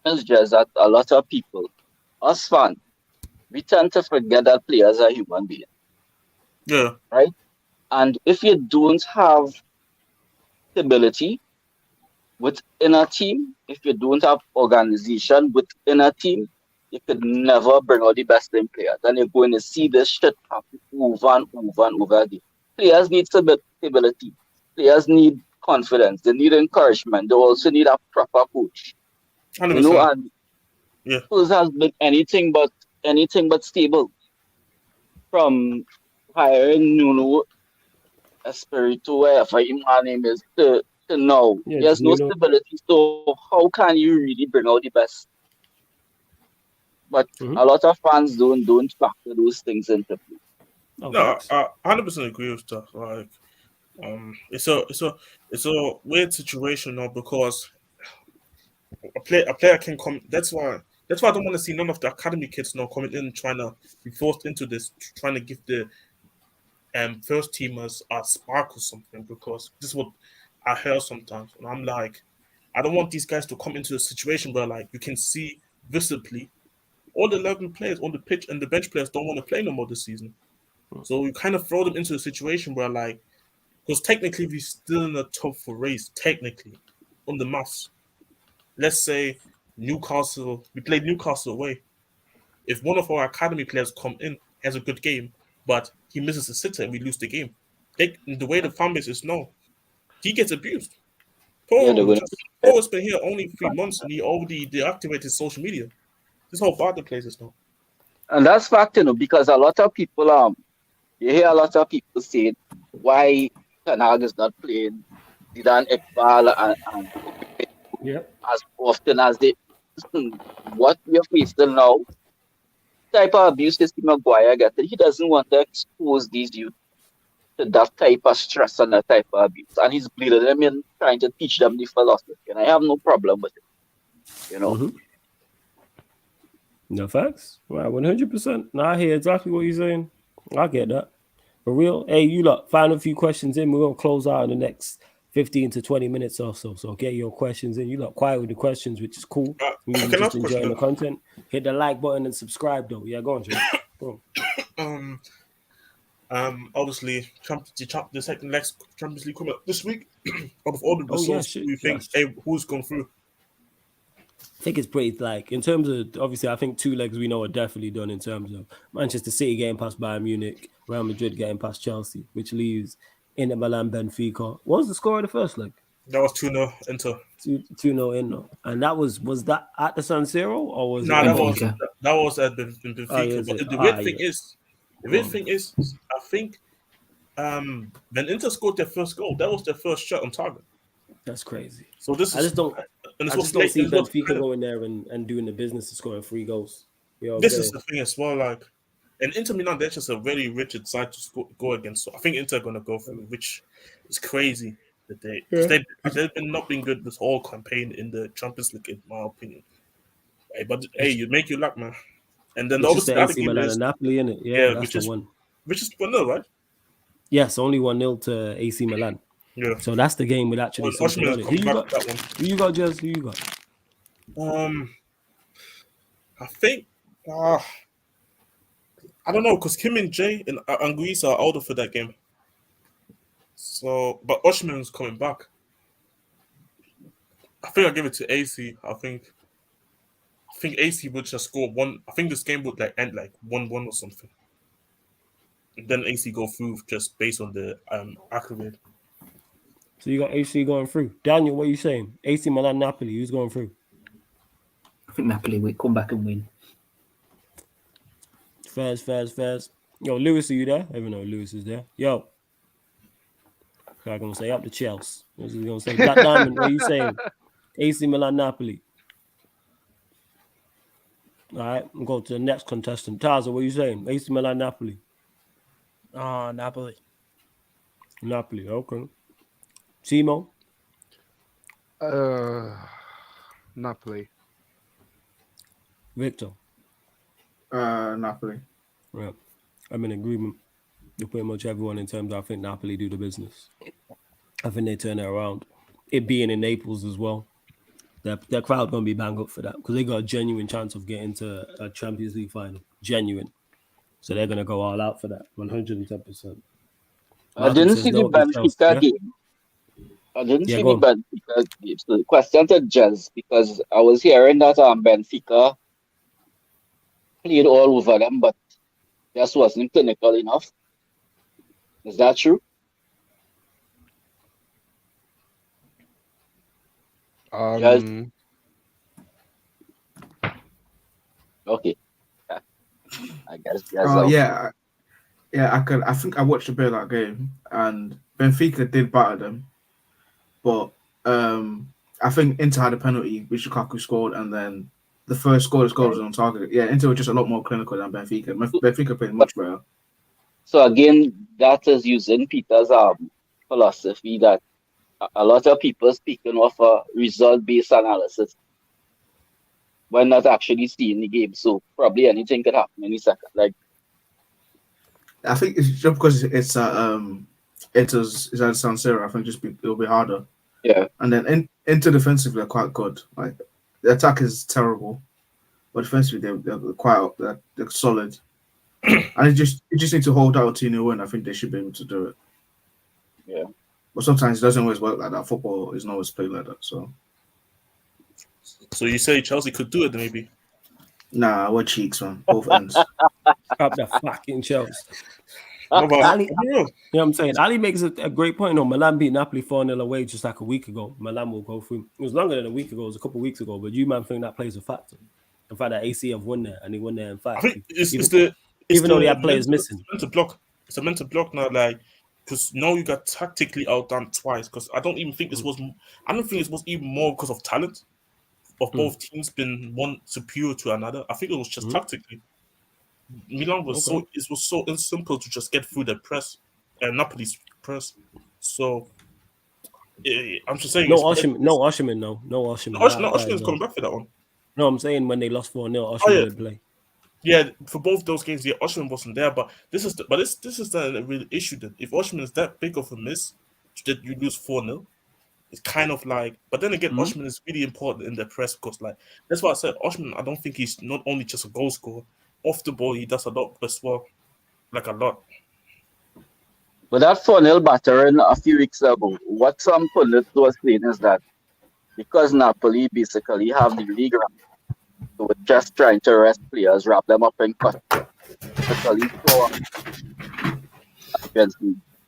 is just that a lot of people, us fans, we tend to forget that players are human beings. Yeah. Right? And if you don't have stability within a team, if you don't have organization within a team, you could never bring out the best in players. And you're going to see this shit happen over and over and over again. Players need stability. Players need confidence. They need encouragement. They also need a proper coach. 100%. And Spurs has been anything but stable. From hiring Nuno Espirito, whatever his name is, to now. There's no stability. So how can you really bring out the best? But a lot of fans don't factor those things into play. No, I 100% agree with that. Like, it's a weird situation now because a player can come. That's why I don't want to see none of the academy kids now coming in trying to be forced into this, trying to give the first teamers a spark or something, because this is what I hear sometimes. And I'm like, I don't want these guys to come into a situation where like you can see visibly all the 11 players on the pitch and the bench players don't want to play no more this season. So you kind of throw them into a situation where like, because technically we're still in the top 4 race, technically, on the maths. Let's say Newcastle, we played Newcastle away. If one of our academy players come in, has a good game, but he misses a sitter and we lose the game, the way the fan base is now, he gets abused. Paul has been here only 3 months and he already deactivated social media. This whole bad the place is now. And that's fact, because a lot of people, you hear a lot of people say, why Ten Hag is not playing Zidane, Iqbal, and Yep. as often as they. What we are facing now, type of abuse this Maguire gets, he doesn't want to expose these youth to that type of stress and that type of abuse. And he's bleeding them in, trying to teach them the philosophy. And I have no problem with it. You know? No facts. Right, 100%. Now I hear exactly what you're saying. I get that. For real. Hey, you lot, find a few questions in. We're going to close out in the next 15 to 20 minutes or so. So get your questions in. You lot quiet with the questions, which is cool. We're just enjoying the content. Hit the like button and subscribe, though. Yeah, go on, Jay. Go on. Obviously, the second next Champions League coming up this week. Out of all the results, do you think who's gone through? I think it's pretty like in terms of obviously. I think 2 legs we know are definitely done in terms of Manchester City getting past Bayern Munich, Real Madrid getting past Chelsea, which leaves Inter Milan, Benfica. What was the score of the first leg? That was 2-0 Inter. 2-0 Inter, and that was that at the San Siro or was that was at Benfica? But the weird thing is, I think when Inter scored their first goal, that was their first shot on target. That's crazy. So I just don't see Benfica going there and doing the business of scoring 3 goals. This is the thing as well. Like, and Inter Milan, they're just a very rigid side to go against. So I think Inter are going to go through, which is crazy. That they've been not been good this whole campaign in the Champions League, in my opinion. But you make your luck, man. And then obviously the AC Milan and Napoli in it. Yeah, that's the one. Which is 1-0, right? Yes, only 1-0 to AC Milan. Yeah. So that's the game with actually something on it. Who you got, Jez? Who you got? I think I don't know, because Kim and Jay and Anguissa are older for that game. So, but Osimhen's coming back. I think I'll give it to AC. I think AC would just score 1. I think this game would end 1-1 or something. And then AC go through just based on the accurate. So you got AC going through. Daniel, what are you saying? AC Milan, Napoli, who's going through? I think Napoli will come back and win. Fast. Yo, Lewis, are you there? I don't know Lewis is there. Yo. I'm going to say up the Chelsea. What's he going to say? Black Diamond, what are you saying? AC Milan, Napoli. All right, I'm going to the next contestant. Taza, what are you saying? AC Milan, Napoli. Napoli. Napoli, okay. Simo? Napoli. Victor? Napoli. Right. I'm in agreement with pretty much everyone in terms of I think Napoli do the business. I think they turn it around. It being in Naples as well. Their crowd going to be bang up for that because they got a genuine chance of getting to a Champions League final. Genuine. So they're going to go all out for that. 110%. I didn't see the Benfica game. I didn't see the Benfica game. So the question to Jez, because I was hearing that Benfica played all over them, but just wasn't clinical enough. Is that true? Jez? Okay. I guess. Yeah, I think I watched a bit of that game, and Benfica did batter them, but I think Inter had a penalty which Lukaku scored, and then the first goal was on target. Yeah, Inter were just a lot more clinical than Benfica. Benfica played much better. So again, that is using Peter's philosophy that a lot of people speaking of a result-based analysis when not actually seeing the game. So probably anything could happen any second. I think it's just because it's at San Siro. I think it'll be harder. Yeah. And then Inter defensively are quite good. Like the attack is terrible, but defensively they're solid. And you just need to hold out a 2-0 win. I think they should be able to do it. Yeah. But sometimes it doesn't always work like that. Football isn't always played like that. So you say Chelsea could do it, maybe? Nah, we're cheeks, man. Both ends. Up the fucking Chelsea. Ali, you know what I'm saying? Ali makes a great point. No, Milan beat Napoli 4-0 away just like a week ago. Milan will go through. It was longer than a week ago. It was a couple of weeks ago. But you, man, think that plays a factor. The fact that AC have won there and they won there in 5. I think even though they have players missing. It's a mental block now. Like because you got tactically outdone twice. Because I don't think it was even more because of talent of both teams being one superior to another. I think it was just tactically. Milan was so simple to just get through the press and Napoli's press. So I'm just saying no Osimhen. No Osimhen. Osimhen's coming back for that one. No, I'm saying when they lost 4-0, Osimhen didn't play. Yeah, for both those games, Osimhen wasn't there. But this is the real issue. That if Osimhen is that big of a miss, that you lose 4-0, it's kind of like. But then again, Osimhen is really important in the press because, like, that's why I said Osimhen. I don't think he's not only just a goal scorer. Off the ball, he does a lot as well, like a lot. But that 4-0 battering a few weeks ago, what some pundits was saying is that because Napoli basically have the league, they were just trying to rest players, wrap them up in cut.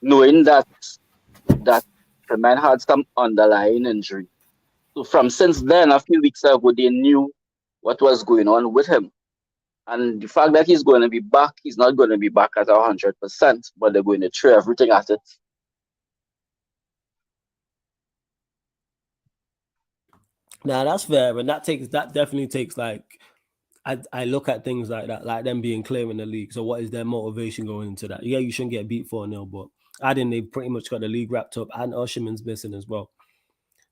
Knowing that the man had some underlying injury. So since then, a few weeks ago, they knew what was going on with him. And the fact that he's going to be back, he's not going to be back at 100%, but they're going to throw everything at it. Now that's fair, and that definitely takes like I look at things like that, like them being clear in the league. So what is their motivation going into that? Yeah, you shouldn't get beat 4-0, but they've pretty much got the league wrapped up, and Osimhen's missing as well.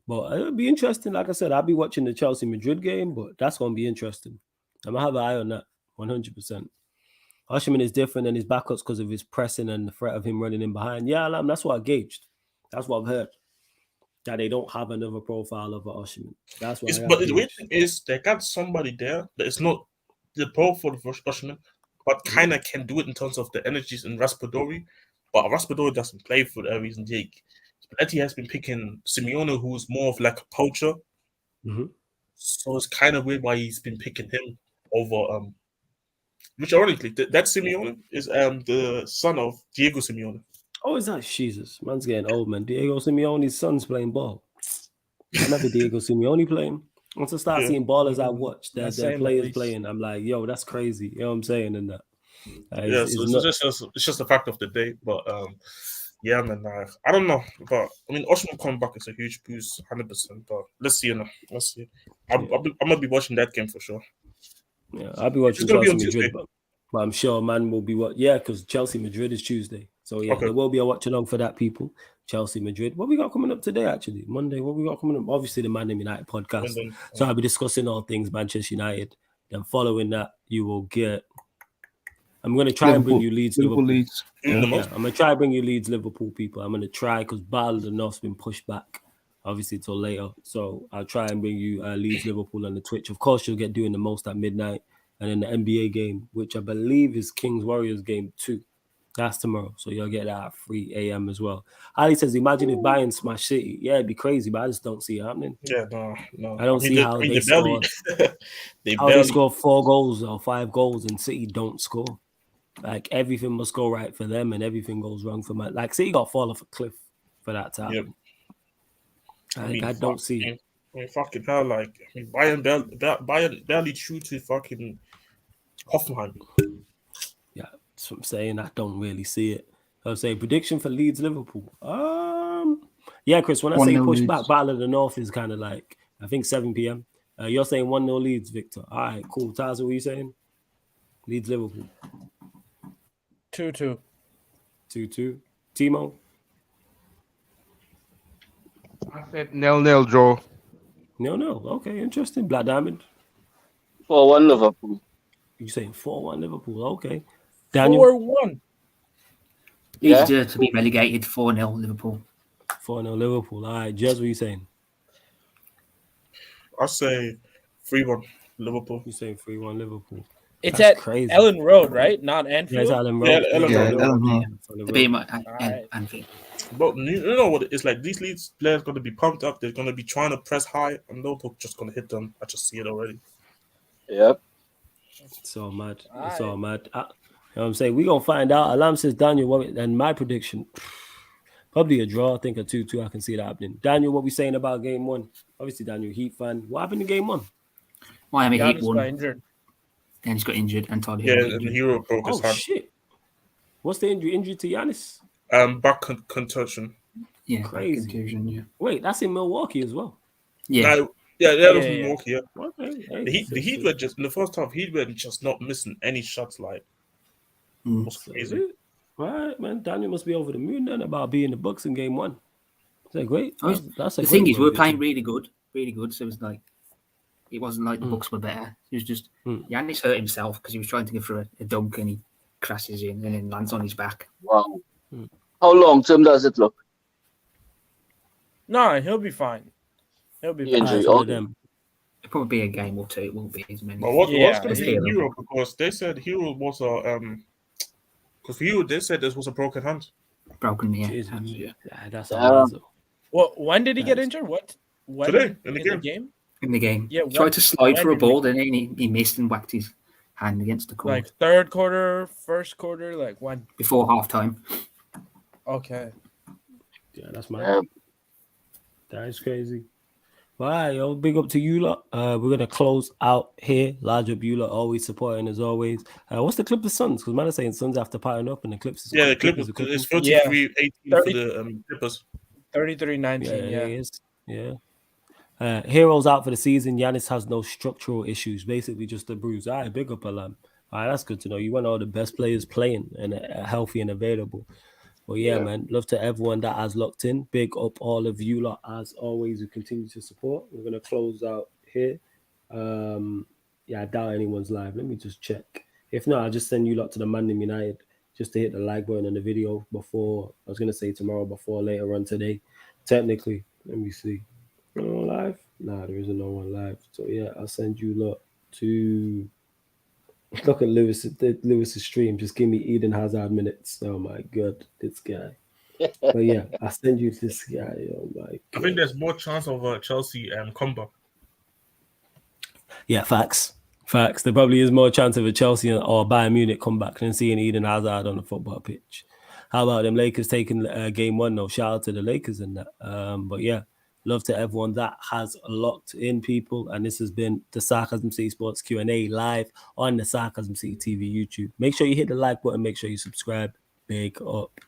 But it'll be interesting. Like I said, I'll be watching the Chelsea Madrid game, but that's going to be interesting. I'm gonna have an eye on that 100%. Osimhen is different than his backups because of his pressing and the threat of him running in behind. Yeah, that's what I gauged. That's what I've heard. That they don't have another profile of Osimhen. That's what. But the weird thing is, they got somebody there that is not the profile of Osimhen, but kind of can do it in terms of the energies in Raspadori. But Raspadori doesn't play for that reason. Spalletti has been picking Simeone, who's more of like a poacher. So it's kind of weird why he's been picking him over. Which ironically, that Simeone is the son of Diego Simeone. Oh, is that Jesus? Man's getting old, man. Diego Simeone's son's playing ball. I remember Diego Simeone playing. Once I start seeing ballers I watch, their players playing, I'm like, yo, that's crazy. You know what I'm saying? And that. It's just a fact of the day. But yeah, man, I don't know. But I mean, Osimhen coming back is a huge boost, 100%. But let's see. Let's see. I'm gonna be watching that game for sure. Yeah, I'll be watching Chelsea Madrid, but I'm sure man will be because Chelsea Madrid is Tuesday. So yeah, there will be a watch along for that, people. Chelsea Madrid. What we got coming up today, actually? Monday. What we got coming up? Obviously, the Man United podcast. So I'll be discussing all things Manchester United. Then following that, you will get. I'm going to try and bring you Liverpool. Yeah, I'm going to try and bring you Liverpool, people. I'm going to try because Battle of the North's been pushed back, obviously, till later. So I'll try and bring you Liverpool on the Twitch. Of course, you'll get doing the most at midnight. And then the NBA game, which I believe is Kings Warriors game 2. That's tomorrow. So you'll get that at 3 a.m. as well. Ali says, imagine if Bayern smash City. Yeah, it'd be crazy, but I just don't see it happening. Yeah, no. I don't see how they score. They score 4 goals or 5 goals and City don't score. Like, everything must go right for them and everything goes wrong for Man. Like, City got to fall off a cliff for that to happen. Yep. I don't see it. I mean, fucking hell, Bayern barely drew to fucking Hoffenheim. Yeah, that's what I'm saying. I don't really see it. I'll say prediction for Leeds Liverpool. Yeah, Chris, when I say push back, Battle of the North is kind of like, I think 7 p.m. You're saying 1-0 Leeds, Victor. All right, cool. Taz, what are you saying? Leeds Liverpool. 2-2. 2-2. Timo? I said 0-0 draw. 0-0. Okay, interesting. Black Diamond. 4-1 Liverpool. You saying 4-1 Liverpool? Okay. Daniel? 4-1. Leeds to be relegated. 4-0 Liverpool. 4-0 Liverpool. All right, Jez, what are you saying? I say 3-1 Liverpool. You saying 3-1 Liverpool? It's That's at crazy. Ellen Road, right? Not Anfield. Yeah, it's Ellen Road. Anfield. But you know what it's like? These Leeds players going to be pumped up. They're going to be trying to press high, and Liverpool just going to hit them. I just see it already. Yep. It's all mad. It's all mad. You know what I'm saying? We're going to find out. Alam says Daniel, and my prediction, probably a draw. I think a 2-2. I can see that happening. Daniel, what we saying about game 1? Obviously, Daniel, Heat fan. What happened in game 1? Miami Heat got won. injured. Then he's got injured and Todd Yeah, and the hero broke his hand. Shit. What's the injury? Injury to Giannis? Back contusion. Yeah, back Crazy. contusion. Yeah. Wait, that's in Milwaukee as well. Yeah. That was Yeah, yeah. Milwaukee. Yeah. Okay. Hey, The Heat were just in the first half. Heat were just not missing any shots. Like, Mm. was crazy. Right, man. Daniel must be over the moon then about being the Bucks in game 1. Is that great? Oh, That's a the great thing is, we were run, playing Jason. really good. So it was like, it wasn't like the Bucks were better. It was just Mm. Giannis hurt himself because he was trying to go for a dunk and he crashes in and then lands on his back. Wow. Mm. How long term does it look? No, he'll be fine. He'll be The fine. injury. That's one of Okay. them. It'll probably be a game or two. It won't be as many. But what's Yeah, going to be yeah. in Europe? Because they said Hero was a because for you they said this was a broken hand. Broken, yeah. Jesus. Yeah. Yeah, that's Yeah. amazing. Well, when did he get Nice. injured? What? When? Today, in the game. In the game. Yeah, Tried to slide when for a did we- ball, then he missed and whacked his hand against the court Like third quarter, first quarter, like when? before halftime. Okay. Yeah, that's mad. Yeah. That is crazy. All right, yo, big up to you lot. We're gonna close out here. Large up you lot, always supporting as always. What's the Clippers Suns? Because man is saying Suns have to pattern up and the Clippers. Yeah, the Clippers. are It's cooking. 33-18 33-18 for the Clippers. 33-19, Yeah, yeah. it is. Yeah. Heroes out for the season. Giannis has no structural issues, basically just a bruise. All right, big up Alam. All right, that's good to know. You want all the best players playing and healthy and available. Well, yeah, man. Love to everyone that has locked in. Big up all of you lot as always who continue to support. We're gonna close out here. Yeah, I doubt anyone's live. Let me just check. If not, I'll just send you lot to the Man United just to hit the like button on the video before. I was gonna say tomorrow, before later on today. Technically, let me see. No one live? Nah, there isn't no one live. So yeah, I'll send you lot to look at Lewis's stream. Just give me Eden Hazard minutes. Oh my god, this guy. But yeah, I'll send you this guy. Oh my god. I think there's more chance of a Chelsea comeback. Yeah, facts. There probably is more chance of a Chelsea or Bayern Munich comeback than seeing Eden Hazard on the football pitch. How about them Lakers taking game 1 though? Shout out to the Lakers in that. But yeah, love to everyone that has locked in, people. And this has been the Sarcasm City Sports Q&A live on the Sarcasm City TV YouTube. Make sure you hit the like button. Make sure you subscribe. Big up.